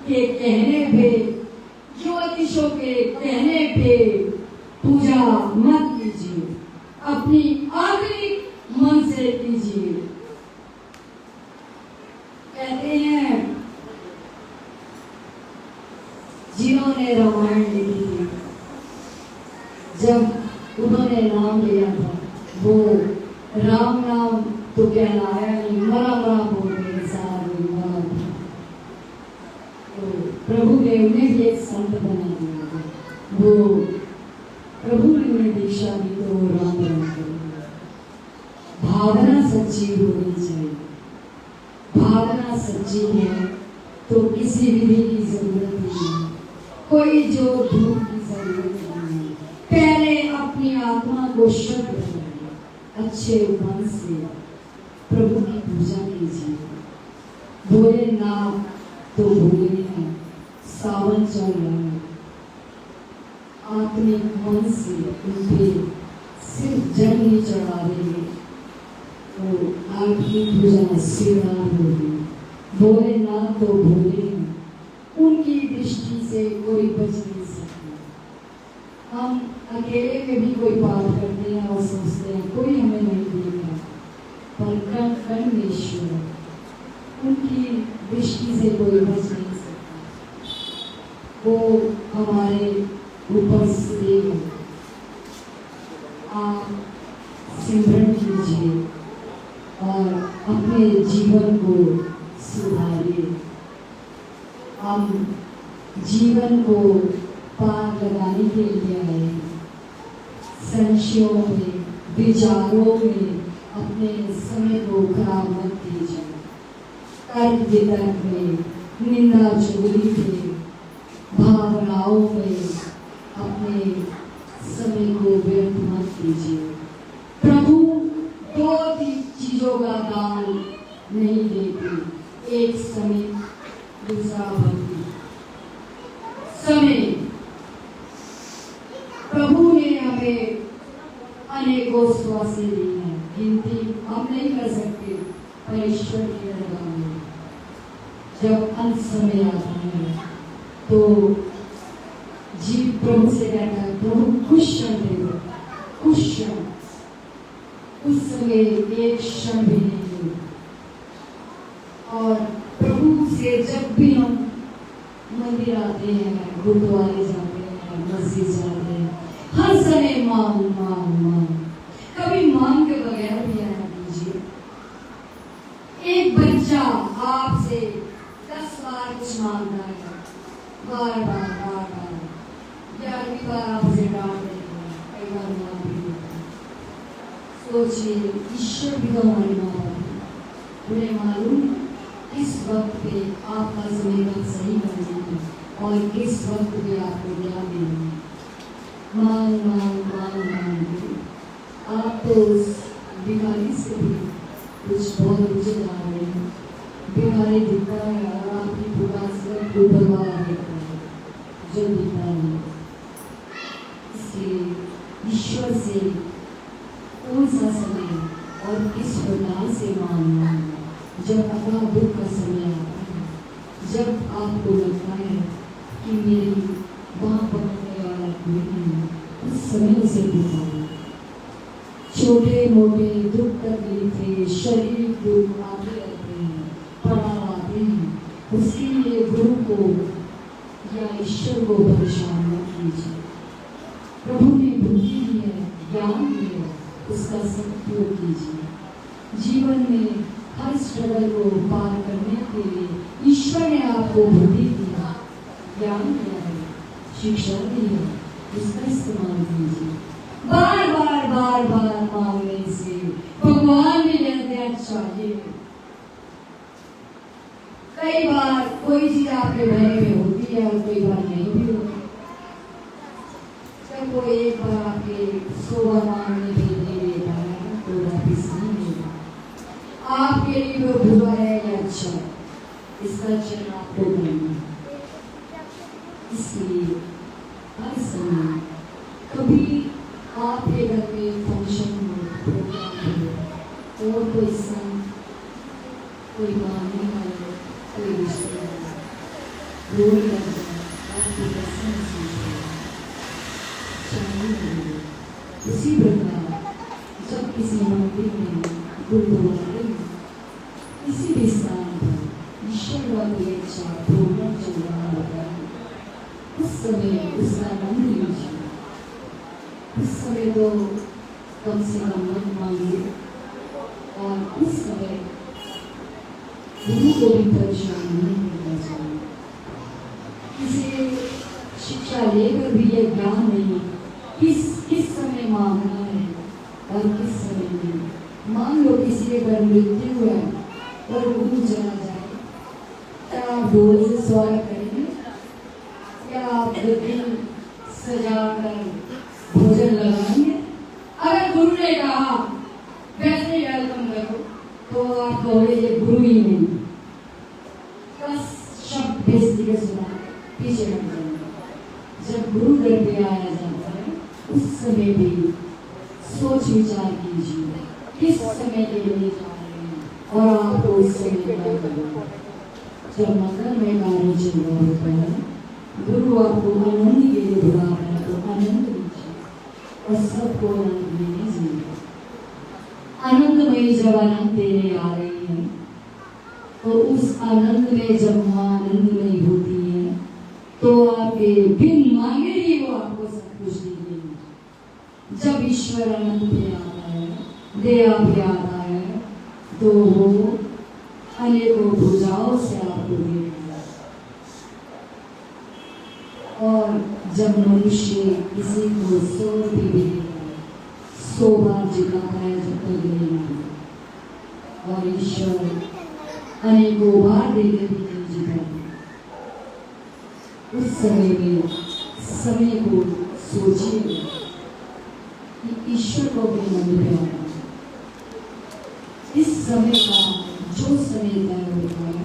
A: के कहने पे, ज्योतिषों के कहने पे पूजा मत कीजिए, अपनी आखिरी मन से कीजिए। कहते हैं जिन्होंने रामायण लिखी थी, जब उन्होंने नाम लिया था वो राम नाम तो कहलाया नहीं, मरा मरा बोल रहे सारे मरा। तो प्रभु ने उन्हें भी एक संत बना दिया। वो प्रभु ने उन्हें दीक्षा दी तो वो राम राम करेंगे। भावना सच्ची होनी चाहिए। भावना सच्ची है तो किसी विधि की जरूरत नहीं है, कोई जो धूप की जरूरत नहीं है। पहले अपनी आत्मा को शुद्ध बनाइए, अच्छे मन से प्रभु की पूजा कीजिए। भोले नाम तो भोले हैं, सावन चल रहा है। आत्मिक मन से उनपे सिर्फ जल ही चढ़ा देंगे तो आपकी पूजा स्वीकार होगी। भोलेनाथ तो भोले हैं, उनकी दृष्टि से कोई बच नहीं सकता। हम अकेले में भी कोई पाप करते हैं और सोचते हैं कोई हमें नहीं देगा, पर कण कण में ईश्वर, उनकी दृष्टि से कोई बच नहीं सकता, वो हमारे ऊपर से। आप सिमरन कीजिए और अपने जीवन को सुधारिए। हम जीवन को पार लगाने के लिए आए, संशयों में, विचारों में अपने समय को खराब मत कीजिए। तर्क वितर्क में, निंदा चुगली में, भावनाओं में अपने समय को व्यर्थ मत कीजिए। प्रभु दो चीजों का दान नहीं देते, एक समय, दूसरा भक्ति। समय, प्रभु ने हमें अनेकों स्वास्थ्य दी है, गिनती हम नहीं कर सकते, पर ईश्वर की दरबार में जब अंत समय आता है तो जीव प्रभु से कहता है, प्रभु कुछ क्षण दे दो, कुछ क्षण। उस समय एक क्षण भी नहीं दे। और प्रभु से जब भी हम मंदिर आते हैं, गुरुद्वारे जाते हैं, मस्जिद जाते हैं, हर समय मांग मांग मांग, कभी मांग के बगैर भी आना कीजिए। एक बच्चा आपसे 10 बार कुछ मांगता है, बार बार बार बार, 11वीं बार आपसे डांट देता है, कई बार मार भी देता है। सोचिए, ईश्वर भी तो हमारी माँ बाप है, उन्हें मालूम किस वक्त पे आपका समय का सही करना है और किस वक्त पे आपको क्या देना है। मांग मांग मांग मांग, आप तो उस बीमारी से भी कुछ बहुत ऊंचे जा रहे हैं। बीमारी दिखता है और आपकी पूरा सिर्फ डूबा दिखता है, जो दिखता है। इसलिए ईश्वर से कौन सा समय और किस प्रकार से मांगना है। जब अपना दुख का समय आता है, जब आपको लगता है कि मेरी बाँ पकड़ने वाला कोई नहीं, उस समय से दिखाओ। छोटे मोटे दुख तकलीफें, शरीर दुख आते रहते हैं, पड़ाव आते हैं, उसके लिए गुरु को या ईश्वर को परेशान मत कीजिए। प्रभु ने बुद्धि दी है, ज्ञान दी है, उसका सदुपयोग कीजिए। जीवन में हर स्ट्रगल को पार करने के लिए ईश्वर ने आपको बुद्धि दिया, ज्ञान दिया है, शिक्षा दी है, उसका इस्तेमाल कीजिए। बार बार बार बार मांगने से भगवान भी कहते हैं अच्छा ये। कई बार कोई चीज आपके भय में होती है और कई बार नहीं भी होती। जब वो एक बार आपके 100 मांगने के लिए देता है तो वापिस नहीं देता। आपके लिए वो बुरा है या अच्छा है, इसका चयन आपको करना है। इसलिए हर समय कभी आपके घर में फंक्शन हो, प्रोग्राम हो, और कोई संग, कोई मांगने वाले, कोई रिश्तेदार रोड लग जाए, आपको पसंद कीजिए, चाहिए। उसी प्रकार जब किसी मंदिर में, गुरुद्वारे में, किसी भी स्थान पर ईश्वर का कोई अच्छा प्रोग्राम चल रहा होता है, उस समय उसका आनंद लीजिए। उस समय तो कम से कम मत मांगिए और उस समय गुरु को भी परेशान नहीं करना चाहिए। किसी शिक्षा लेकर भी यह ज्ञान नहीं किस समय मांगना है और किस समय नहीं। मान लो किसी के घर मृत्यु है और गुरु चला जाए, क्या आप डोल से स्वागत करेंगे? क्या आप दिन सजा कर भोजन लगाएंगे? अगर गुरु ने कहा वैसे ही वेलकम करो तो आप कहोगे ये गुरु ही नहीं, बस शब्द बेइज्जती के सुना पीछे हट जाएंगे। जब गुरु घर पे आया जाता है उस समय भी सोच विचार कीजिए किस समय के लिए जा रहे हैं और आपको उस समय क्या करना। जब मंगल में कार्य चल रहा होता है, गुरु आपको आनंद के लिए बुला रहा है तो आनंद सबको आनंद में जिए। आनंदमयी जब आनंद देने आ रही है तो उस आनंद में जब वो आनंदमयी होती है तो आपके बिन मांगे ही वो आपको सब कुछ देगी। जब ईश्वर आनंद पे आता है, दया पे आता है, तो वो अनेकों भुजाओं से आपको देगा। और जब मनुष्य किसी को 100 रुपये भी देता है, 100 बार जिताता है जब तक लेना, और ईश्वर अनेकों बार देकर भी नहीं जिताता। उस समय को सोचिए कि ईश्वर को भी मन में आना। इस समय का जो समय तय होता है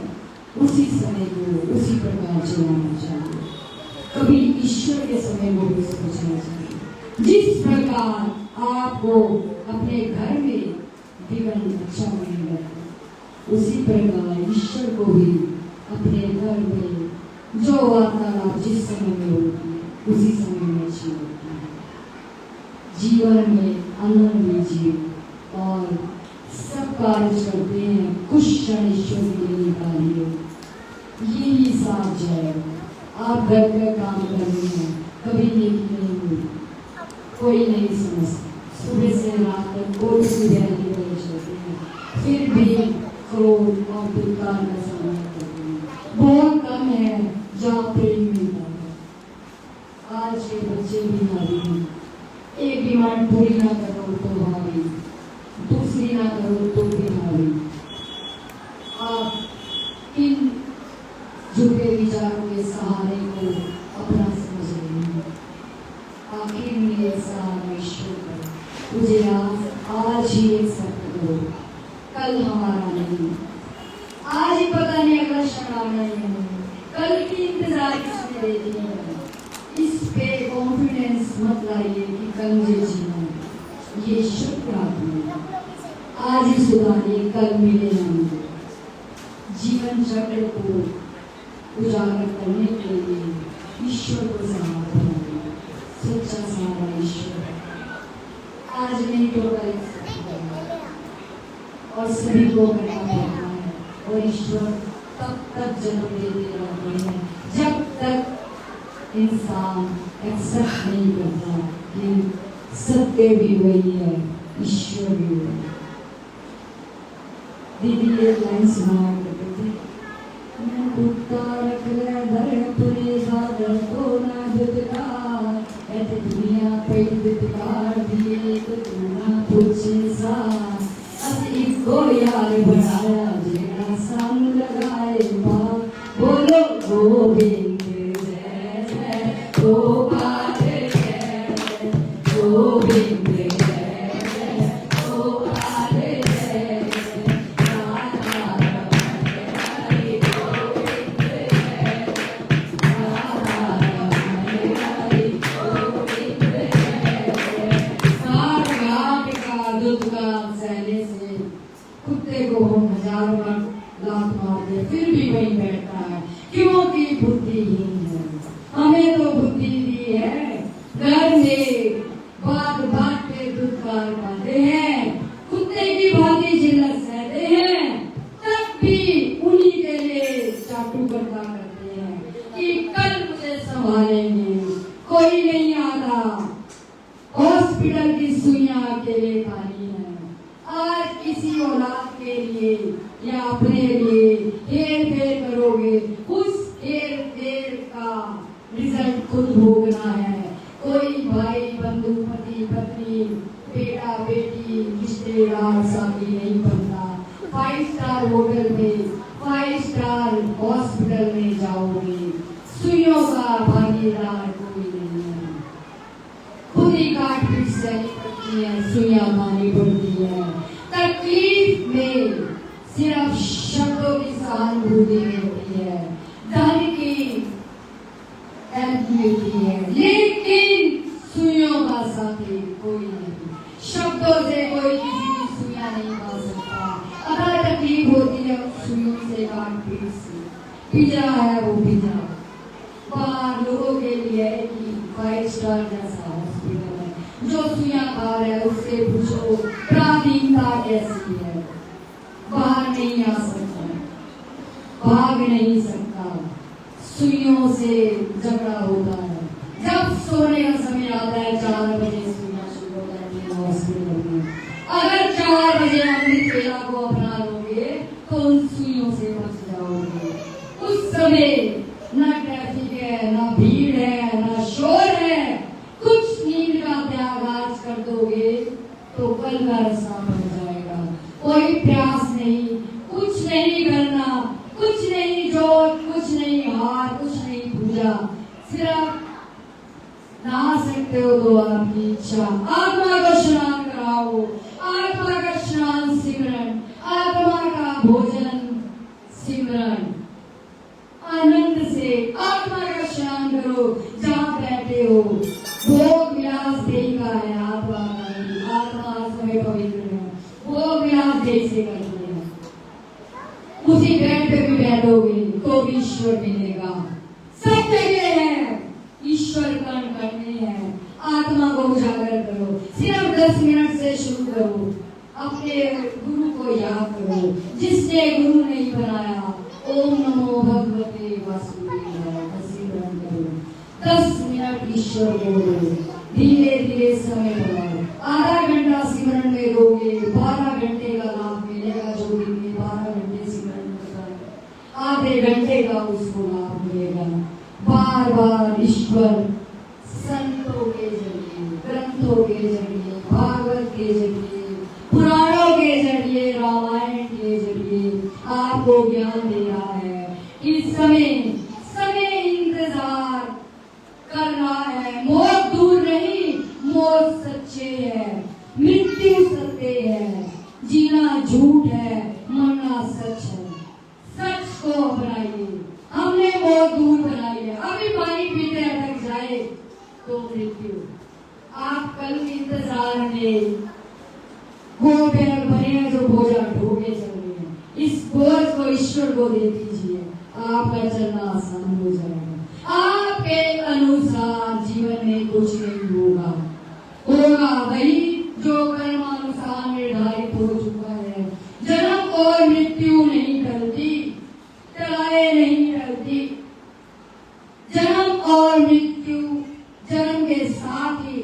A: उसी समय को उसी प्रकार चलाना चाहिए। कभी ईश्वर के समय को भी सोचना चाहिए। जिस प्रकार आपको अपने घर में जीवन अच्छा मिलेगा, उसी प्रकार ईश्वर को भी अपने घर में जो वार्तालाप जिस समय में होती है उसी समय में अच्छी होती है। जीवन में आनंद लीजिए और सब कार्य करते हैं कुछ क्षण ईश्वर के लिए निकालिए। यही साथ जाएगा। आप घर का काम कर रहे हैं, कभी नहीं हुई, कोई नहीं समझता। सुबह से रात तक कोई भी वैल्यू नहीं चलती है, फिर भी क्रोध और विकार का सामना करते हैं। बहुत कम है जहाँ प्रेम मिलता है। आज के बच्चे बीमारी हैं, एक डिमांड पूरी ना करो तो भारी, दूसरी ना करो तो बीमारी। आप इन झूठे विचारों के सहारे को अपना समझ रहे हैं। आखिर में ये सहारा ईश्वर का। मुझे आज ही एक सत्य करो, कल हमारा नहीं। आज ही पता नहीं अगला क्षण आना ही नहीं, कल की इंतजार किसने देती है। इस पे कॉन्फिडेंस मत लाइए कि कल मुझे जीना है। ये शुभ प्रार्थना है। आज ही सुधारिए, कल मिले ना। जीवन चक्र को उजागर करने के लिए ईश्वर को सहारा बनाइए। सच्चा सहारा ईश्वर। आज नहीं तो कल और सभी को करना पड़ता है, और ईश्वर तब तक जन्म देते रहते हैं जब तक इंसान एक्सेप्ट नहीं करता कि सत्य भी वही है, ईश्वर भी वही है। दीदी एक लाइन सुनाया करते थे, मैं कुत्ता रख ले दर पुरे सादर तो ना दुदकार, ऐसे दुनिया पे दुदकार दिए तो तू ना पूछे सा, असी को यार बनाया जेड़ा संग लगाए बाप, बोलो गोविंद जय जय गोपाल जय जय गोविंद जय जय गोपाल जय जय राधा रमण हरि गोविंद जय राधा रमण हरि गोविंद जय जय। साठ घाट का दूध का सहने से कुत्ते को हम हजारों बार लात मार दे फिर भी वहीं बैठता है, क्योंकि बुद्धिहीन है। हमें तो बुद्धि दी है, घर में बात बात पे दुत्कार पाते हैं, कुत्ते की भांति जिल्लत सहते हैं, तब भी उन्हीं के लिए चाटू करता करते हैं कि कल मुझे संभालेंगे। कोई नहीं आता, हॉस्पिटल की सुइयां अकेले खाली है। आज किसी औलाद के लिए या अपने लिए हेर फेर करोगे, उस हेर फेर का रिजल्ट खुद भोगना है। कोई भाई बंधु पति पत्नी बेटा बेटी रिश्तेदार साथी नहीं बनता। 5 स्टार होटल में 5 स्टार हॉस्पिटल में जाओगे, सुइयों का भागीदार कोई नहीं है। खुद ही काट पीट सहनी पड़ती है, सुइयां खानी पड़ती है। तकलीफ में सिर्फ शब्दों की सहानुभूति मिलती है, धन की हेल्प मिलती है, लेकिन सुइयों का साथी कोई नहीं। शब्दों से कोई किसी की सुइयां नहीं खा सकता। अगर तकलीफ होती है सुइयों से काट पीट से, पिंजरा है वो पिंजरा। बाहर लोगों के लिए कि 5 स्टार जैसा हॉस्पिटल है, जो सुइयां खा रहा है उससे पूछो पराधीनता कैसी है। बाहर नहीं आ सकता, भाग नहीं सकता, सुइयों से झगड़ा होता है। जब सोने का समय आता है 4 बजे सुइयां शुरू हो जाती है हॉस्पिटल में। अगर 4 बजे अमृत वेला को अपना लोगे तो उन सुइयों से बच जाओगे। उस समय न ट्रैफिक है, न भीड़ है, न शोर है। कुछ नींद का त्याग आज कर दोगे तो कल का रास्ता बन जाएगा। कोई प्रयास नहीं, कुछ नहीं करना, कुछ नहीं जोत, कुछ नहीं हार, कुछ नहीं पूजा, सिर्फ नहा सकते हो तो आपकी इच्छा। आत्मा को स्नान कराओ, आत्मा का स्नान सिमरन, आत्मा का भोजन सिमरन। आनंद से आत्मा का स्नान करो। जहाँ बैठे हो भोग विलास देही का है, आत्मा का नहीं। आत्मा समय पवित्र है, भोग विलास देही से करते हैं। उसी बेड पे भी बैठोगे तो भी ईश्वर मिलेगा। सब जगह है, ईश्वर कण कण में है। आत्मा को उजागर करो। सिर्फ 10 मिनट से शुरू करो। अपने गुरु को याद करो जिसने गुरु नहीं बनाया। ओम नमो भगवते वासुदेवाय का सिमरन करो। 10 मिनट ईश्वर को बोलो। धीरे धीरे समय बढ़ाओ। आधा घंटा सिमरन में दोगे 12 घंटे का लाभ मिलेगा। जो दिन में 12 घंटे सिमरन करता है, आधे घंटे का उसको लाभ मिलेगा। बार बार ईश्वर संतों के जरिए, ग्रंथों के जरिए, भागवत के जरिए, पुराणों के जरिए, रामायण के जरिए आपको ज्ञान दे रहा है कि समय इंतजार कर रहा है। मौत दूर नहीं, मौत सच्चे है, मृत्यु सत्य है, जीना झूठ है, मरना सच है। सच को अपनाइए। हमने मौत दूर बनाई है। अभी पानी पीते अटक जाए तो मृत्यु। आप कल इंतजार में घोड़े पे भरे हैं जो बोझा ढोके चल रहे हैं। इस बोझ को ईश्वर को दे दीजिए, आपका चलना आसान हो जाएगा। आपके अनुसार जीवन में कुछ नहीं होगा। वही जो कर्मानुसार निर्धारित हो चुका है। जन्म और मृत्यु नहीं टलती, टलाए नहीं टलती। जन्म और मृत्यु जन्म के साथ ही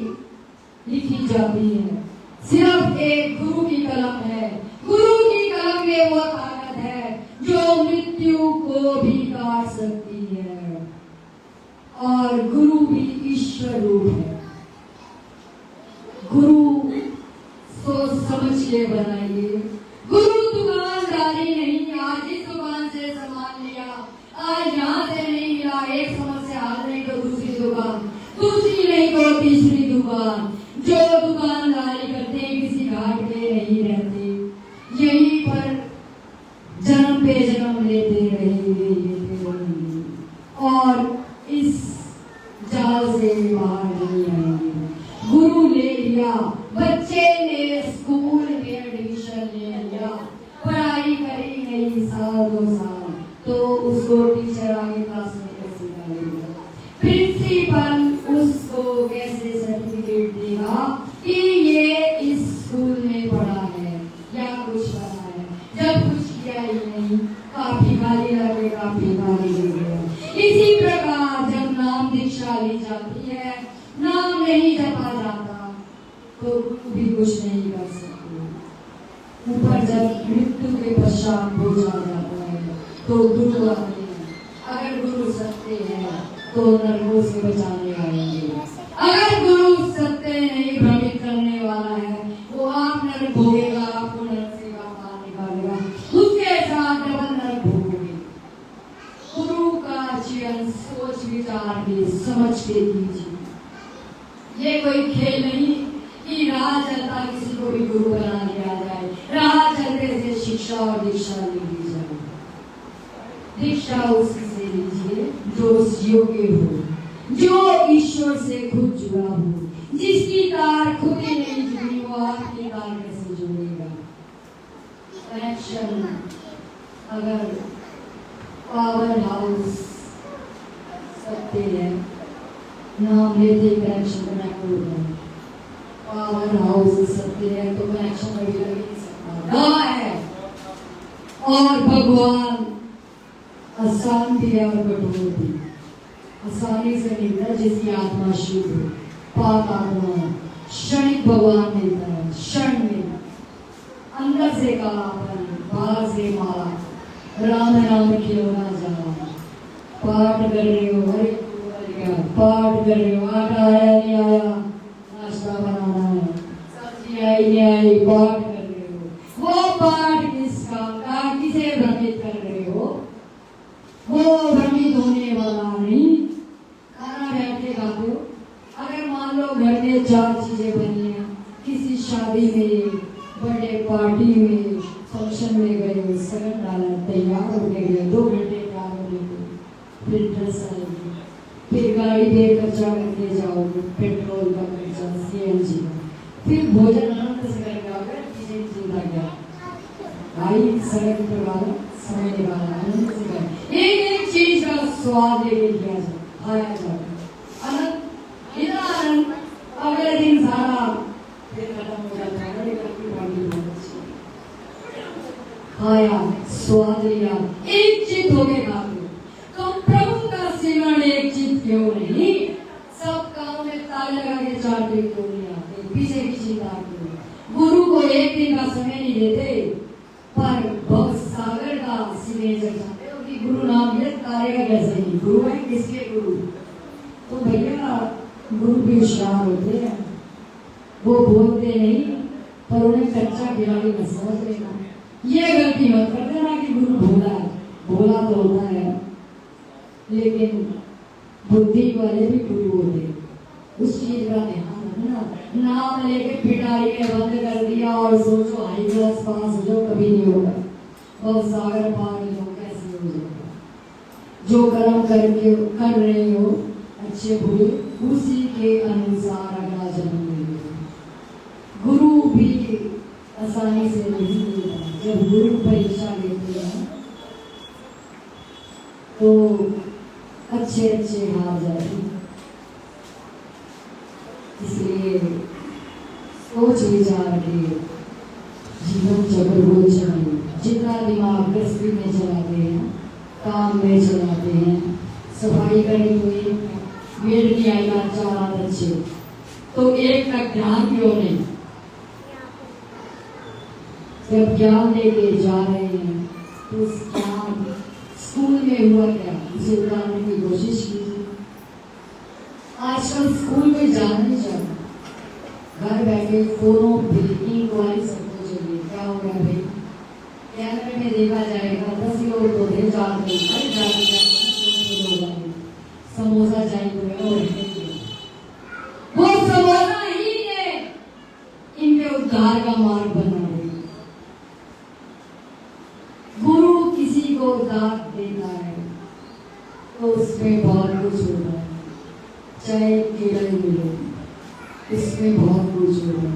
A: लिखी जाती है। सिर्फ एक गुरु की कलम है। गुरु की कलम में वो ताकत है जो मृत्यु को भी काट सकती है। और गुरु भी ईश्वर रूप है। गुरु सोच समझ के बनाइए। गुरु दुकानदारी नहीं। आज इस दुकान से सामान लिया, आज यहाँ से नहीं मिला, एक समस्या हाल नहीं तो दूसरी दुकान, दूसरी नहीं तो तीसरी दुकान। जो दुकानदारी करते हैं किसी घाट पे नहीं रहते, यहीं पर जन्म पे जन्म लेते रहेंगे और इस जाल से बाहर नहीं आएंगे। गुरु ले लिया, बच्चे ने स्कूल में एडमिशन ले लिया, पढ़ाई करी नहीं 2 साल, तो उसको टीचर आगे क्लास में कैसे डालेगा? प्रिंसिपल उसको कैसे सर्टिफिकेट देगा कि ये इस स्कूल में पढ़ा है या कुछ पढ़ा है, जब कुछ किया ही नहीं? काफी गाली लगे, काफी गाली लगे। इसी प्रकार जब नाम दीक्षा ली जाती है, नाम नहीं जपा जाता तो गुरु भी कुछ नहीं कर सकते। ऊपर जब मृत्यु के पश्चात पहुंचा जाता है तो गुरु आते हैं। अगर गुरु सत्य है तो नरकों से बचाने आएंगे। अगर गुरु सत्य नहीं भ्रमित करने वाला है, वो आप नरक भोगेगा, आपको नरक से बाहर निकालेगा, उसके साथ डबल नरक भोगोगे। गुरु का जीवन सोच विचार के समझ के कीजिए। ये कोई खेल नहीं कि राह चलता किसी को भी गुरु बना दिया जाए। राह चलते से शिक्षा और दीक्षा ले ली जाए। दीक्षा उससे लीजिए जो उस योग्य हो, जो ईश्वर से खुद जुड़ा हो। जिसकी तार खुद ही नहीं जुड़ी, वो आपकी तार कैसे जुड़ेगा? कनेक्शन अगर पावर हाउस सत्य है, नाम लेते कनेक्शन कनेक्ट हो जाए। पावर हाउस सत्य है तो कनेक्शन अभी लग नहीं सकता। दवा है और भगवान आसान भी है और कठोर भी। आसानी से मिलता जिसकी आत्मा शुद्ध हो, पाक आत्मा, क्षणिक भगवान मिलता है, क्षण में अंदर से कालापन, बाहर से माला, राम राम क्यों ना जाओ। पाठ कर रहे हो, हरे पाठ कर रहे हो, आटा आया नहीं आया, नाश्ता बनाना है, सब्जी आई नहीं आई, पाठ कर रहे हो। वो पाठ किस काम का, किसे भ्रमित कर रहे हो? वो भ्रमित होने वाला नहीं। खाना बैठे खाते हो, अगर मान लो घर में 4 चीजें बनी है, किसी शादी में, बर्थडे पार्टी में, फंक्शन में गए, सगन डाला, तैयार होने गए, 2 घंटे तैयार होने गए, फिर ड्रेस आएगी, फिर गाड़ी पे खर्चा करके जाओगे, पेट्रोल का खर्चा, CNG का, फिर भोजन आनंद से करके आओगे, चीजें चिंता क्या भाई, सड़क पर वाला समय निकाला, आनंद से कर एक चीज का स्वाद लेके किया जाए, खाया जाए, आनंद, इतना आनंद अगले दिन सारा फिर खत्म हो जाता है। खाया, स्वाद लिया, एक चित हो गए खाते। तो प्रभु का सिमरण एक चित क्यों नहीं? सब काम में ताले लगा के 4 दिन क्यों नहीं आते? पीछे की चिंता क्यों? गुरु को एक दिन का समय नहीं देते, पर भव सागर का सिरे जगाते हो कि गुरु नाम ये तारेगा कैसे नहीं? गुरु है किसके गुरु? तो भैया गुरु भी होशियार होते हैं, वो बोलते नहीं पर उन्हें कच्चा खिलाड़ी न समझ लेना। ये गलती मत कर देना कि गुरु भोला है, भोला तो होता है लेकिन बुद्धि वाले भी गुरु होते, उस चीज का ध्यान रखना। नाम लेके पिटाई में बंद कर दिया और सोचो हाई क्लास पास हो जाओ, कभी नहीं होगा। बहुत सागर पार हो जाओ, कैसे हो जाएगा? जो कर्म करके कर रहे हो अच्छे बुरे, उसी के अनुसार अगला जन्म लेंगे। गुरु भी आसानी से नहीं मिलता। जब गुरु परीक्षा लेते हैं तो अच्छे हार जाते हैं। इसलिए सोच विचार के जीवन चक्र को चलाइए। जितना दिमाग गृहस्थी में चलाते हैं, काम में चलाते हैं, सफाई करनी हुई, मेड की आई 4 हाथ अच्छे, तो एक तक ध्यान क्यों नहीं? जब ज्ञान लेके जा रहे हैं तो उस ज्ञान स्कूल में हुआ क्या, उसे उतारने की कोशिश कीजिए। आजकल स्कूल में जाना नहीं चाहता, घर बैठे फोनों पे इंक्वायरी सबको चाहिए। क्या हो गया भाई? कैमरे में देखा जाएगा, 10 लोग तो थे, 4 लोग समोसा चाहिए और वो समोसा ही है इनके उद्धार का मार्ग बना रहे। गुरु किसी को दात देता है तो उसमें बहुत कुछ होता है, चाहे केला ही मिले, इसमें बहुत कुछ होता है।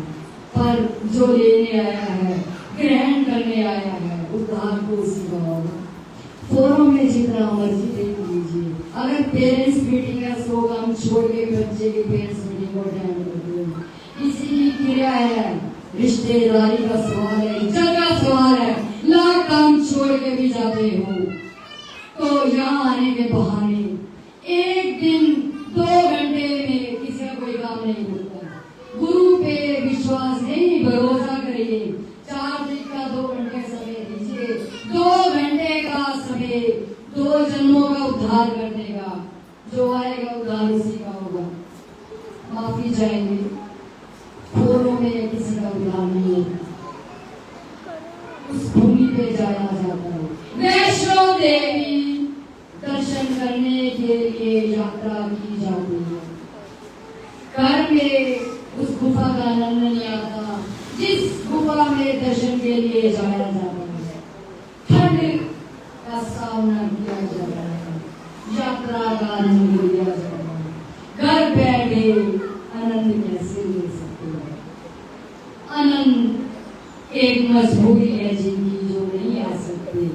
A: पर जो लेने आया है, ग्रहण करने आया है, उद्धार को उसी का होगा। फोरम में जितना मर्जी देख लीजिए, अगर पेरेंट्स मीटिंग का प्रोग्राम छोड़ के बच्चे के पेरेंट्स मीटिंग को अटेंड करते हो, इसी की क्रिया है, रिश्तेदारी का सवाल है, इज्जत का सवाल है। लाख काम छोड़ के भी जाते हो तो यहाँ आने के बहाने एक दिन 2 घंटे में किसी का कोई काम नहीं होता। गुरु पे विश्वास नहीं, भरोसा करिए। 4 दिन का 2 घंटे समय दीजिए, 2 घंटे का समय 2 जन्मों का उद्धार करने का। जो आएगा उद्धार उसी का होगा। माफी चाहेंगे, फोनों में किसी का उद्धार नहीं होता, उस भूमि पे जाया जाता है। वैष्णो देवी दर्शन करने के लिए यात्रा की जाती है। घर में उस गुफा का आनंद नहीं आता जिस गुफा में दर्शन के लिए जाया जाता है। ठंड का सामना किया जाता है, यात्रा का आनंद लिया जाता है। घर बैठे आनंद कैसे ले सकते हैं? आनंद एक मजबूरी है जिनकी, जो नहीं आ सकती।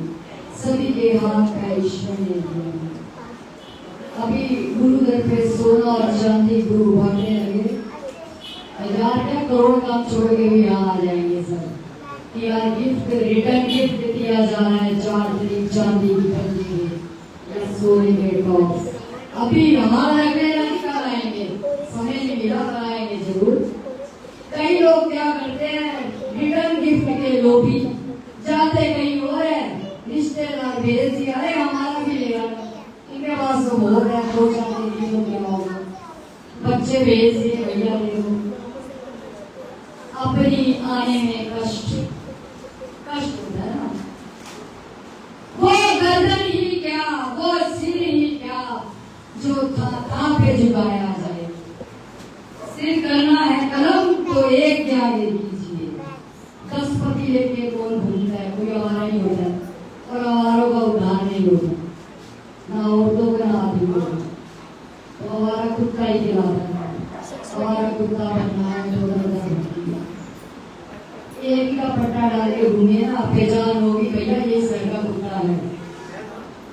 A: सभी के हाथ का ईश्वर ने दिया है। अभी गुरुदर पे सोना और चांदी गुरु बांटने लगे, 1000 क्या काम छोड़ के भी यहाँ आ जाएंगे सर कि यार गिफ्ट रिटर्न गिफ्ट दिया जा रहा है 4 तरीक चांदी की पल्ली या सोने के टॉप्स। अभी हमारा अकेला निकाल आएंगे, समय नहीं मिला बनाएंगे जरूर। कई लोग क्या करते हैं रिटर्न गिफ्ट के लोभी, जाते कहीं और है, रिश्तेदार भेज दिया अरे हमारा भी ले आना, इनके पास तो बहुत है 2-4 दिन के बाद बच्चे भेज दिए भैया ले लो। अपनी आने में कष्ट होता है ना। वो गर्दन ही क्या, वो सिर ही क्या जो था पे झुकाया जाए। सिर करना है कलम तो एक के आगे कीजिए। 10 पति लेके कौन भूलता है, कोई हमारा नहीं होता और हमारों का उद्धार नहीं होता, ना औरतों का ना आदमियों का। तो हमारा कुत्ता ही खिलाता है, हमारा कुत्ता बनना है तो एक का पट्टा डाल के घूमे ना, पहचान होगी भैया ये सर का कुत्ता है।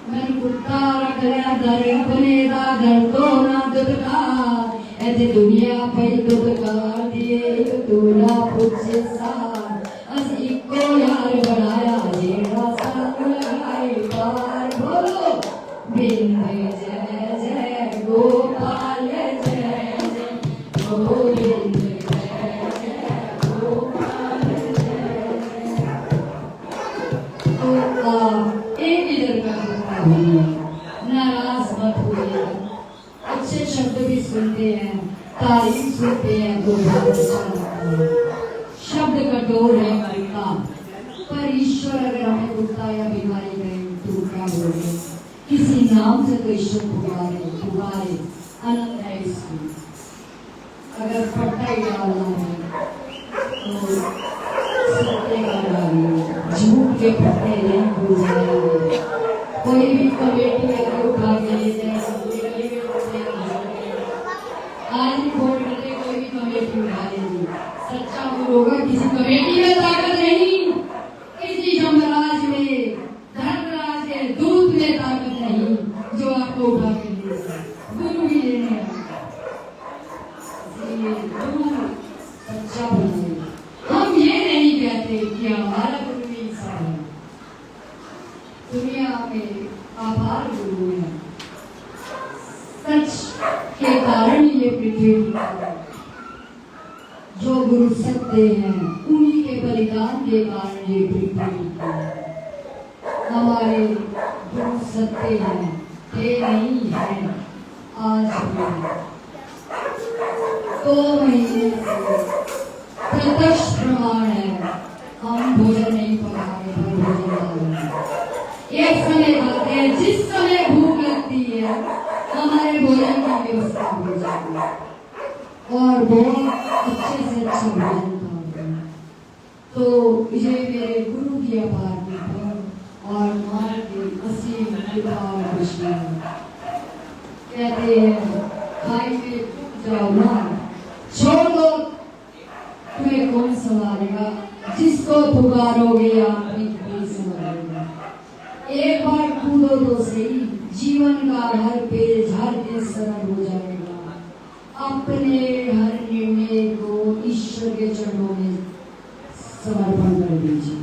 A: मैं कुत्ता रख लिया दर बनेगा घर तो ना दुदकार, ऐसे दुनिया पे दुदकार दिए दूल्हा पूछे सार, अस इको यार बनाया जेड़ा साथ लगाए पार। बोलो बिंदे जय जय गोपाल जय जय गोविंद नाराज मत होइए। अच्छे शब्द भी सुनते हैं, तारीफ सुनते हैं तो शब्द कठोर है करता, पर ईश्वर अगर हमें कुत्ता या बीमारी करे तो क्या बोले। किसी नाम से तो ईश्वर पुकारे आनंद है इसमें। अगर पट्टा ही डालना है तो सत्य का डालिए, झूठ के पट्टे नहीं भूल जाएंगे। कोई भी कमेटी अगर उठा के ले जाए आज भी वोट करते कोई भी कमेटी उठा लेगी, सच्चा गुरु होगा। किसी कमेटी में ताकत नहीं, किसी यमराज में धर्मराज के दूत में ताकत नहीं जो आपको उठा के ले जाए। गुरु ही लेने गुरु सच्चा बनाए। हम ये नहीं कहते कि हमारा गुरु भी इंसान है, दुनिया में आभार गुरु है। सच के कारण ये पृथ्वी जो गुरु सत्य हैं उन्हीं के बलिदान के कारण ये पृथ्वी हमारे गुरु सत्य हैं, थे नहीं है आज भी। 2 महीने से प्रत्यक्ष प्रमाण है हम भोजन नहीं पका रहे पर भोजन खा रहे हैं। एक समय खाते हैं, जिस समय भूख लगती है हमारे भोजन की व्यवस्था हो जाती है और बहुत अच्छे से अच्छा भोजन खाते हैं। तो ये मेरे गुरु की अपार कृपा और माँ की असीम कृपा और खुशी कहते हैं खाई में जाओ ना, छोड़ दो तुम्हें कौन संभालेगा, जिसको पुकारोगे आप ही संभालेगा। एक बार कूदो तो सही, जीवन का हर पेज हर दिन सरल हो जाएगा। अपने हर निर्णय को ईश्वर के चरणों में समर्पण कर दीजिए।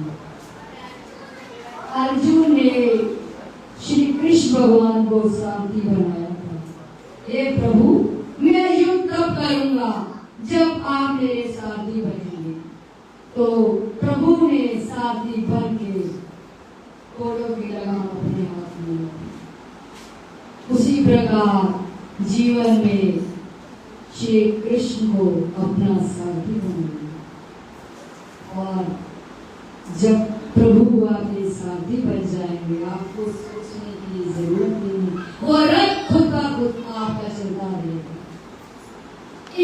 A: अर्जुन ने श्री कृष्ण भगवान को सारथी बनाया था। हे प्रभु मैं युद्ध तब करूंगा जब आप मेरे सारथी बनेंगे। तो प्रभु ने सारथी बन के घोड़ों की लगाम अपने हाथ में। उसी प्रकार जीवन में श्री कृष्ण को अपना सारथी बनाया और जब प्रभु आपके सारथी बन जाएंगे आपको सोचने की जरूरत नहीं, वो रथ खुद का खुद आपका चलता रहेगा।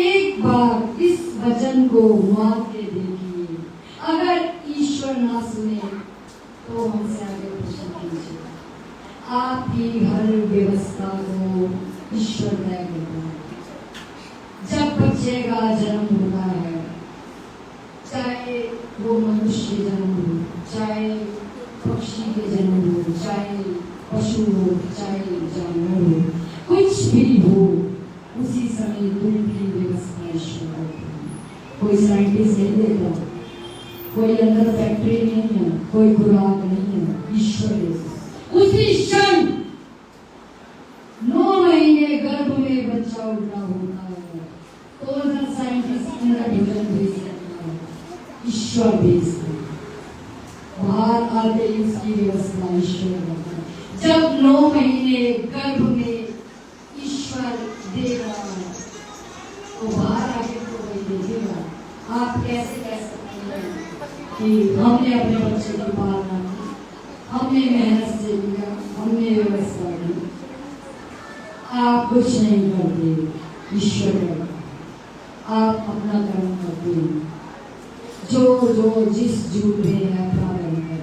A: एक बार इस वचन को मान के देखिए, अगर ईश्वर ना सुने तो हमसे आगे प्रश्न कीजिए। आपकी हर व्यवस्था को ईश्वर तय करता है। जब बच्चे का जन्म होता है, चाहे वो मनुष्य जन्म हो, चाहे पक्षी के जन्म हो, चाहे पशु हो, चाहे जानवर हो, कुछ भी हो, उसी समय दूध की व्यवस्था ईश्वर करती है। कोई साइंटिस्ट नहीं देता, कोई अंदर फैक्ट्री नहीं है, कोई खुराक नहीं है, ईश्वर देता। उसी क्षण 9 महीने गर्भ में बच्चा उल्टा होता है, तो ना साइंटिस्ट मेरा भोजन भेज सकता है, ईश्वर भेजता है। बाहर आते ही उसकी व्यवस्था ईश्वर करता है। जब 9 महीने गर्भ में ईश्वर दे रहा है, तो बाहर आके तो वही देखेगा। आप कैसे कह सकते हैं कि हमने अपने बच्चे की पालना की, हमने मेहनत से लिया, हमने व्यवस्था की? आप कुछ नहीं करते, ईश्वर करता। आप अपना कर्म करते हैं, जो जिस जुग में है अपना कर्म करते,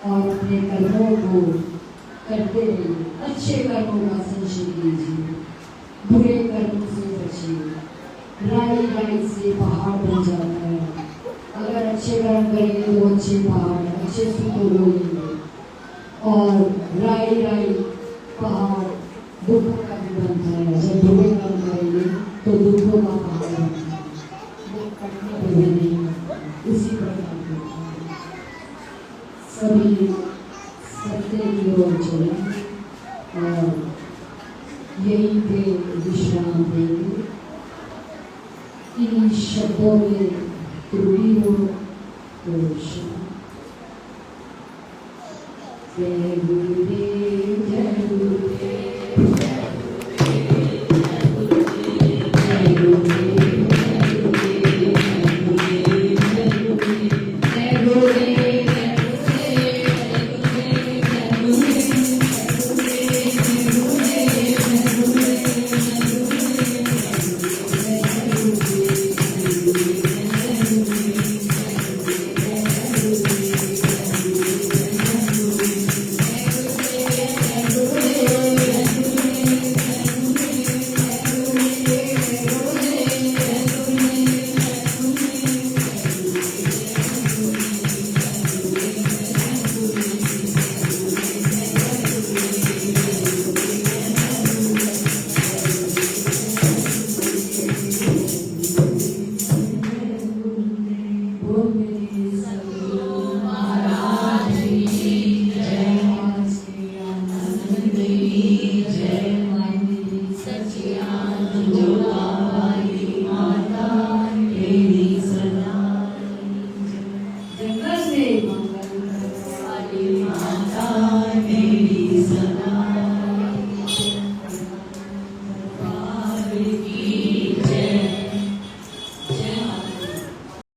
A: और अपने कर्मों को करते रहिए। अच्छे कर्मों का संचय कीजिए, बुरे कर्मों से बचिए। राई राई से पहाड़ बन जाता है। अगर अच्छे कर्म करेंगे तो अच्छे पहाड़, अच्छे सुख बोलेंगे, और राई राई पहाड़ दुखों का भी बनता है। जब बुरे कर्म करेंगे तो दुखों का पहाड़ बनता है, वो कटने पर भी नहीं होता। उसी प्रकार सभी सत्य की ओर चलेंगे और यहीं पे विश्राम देंगे। इन शब्दों में त्रुटि हो तो क्षमा। जय गुरुदेव।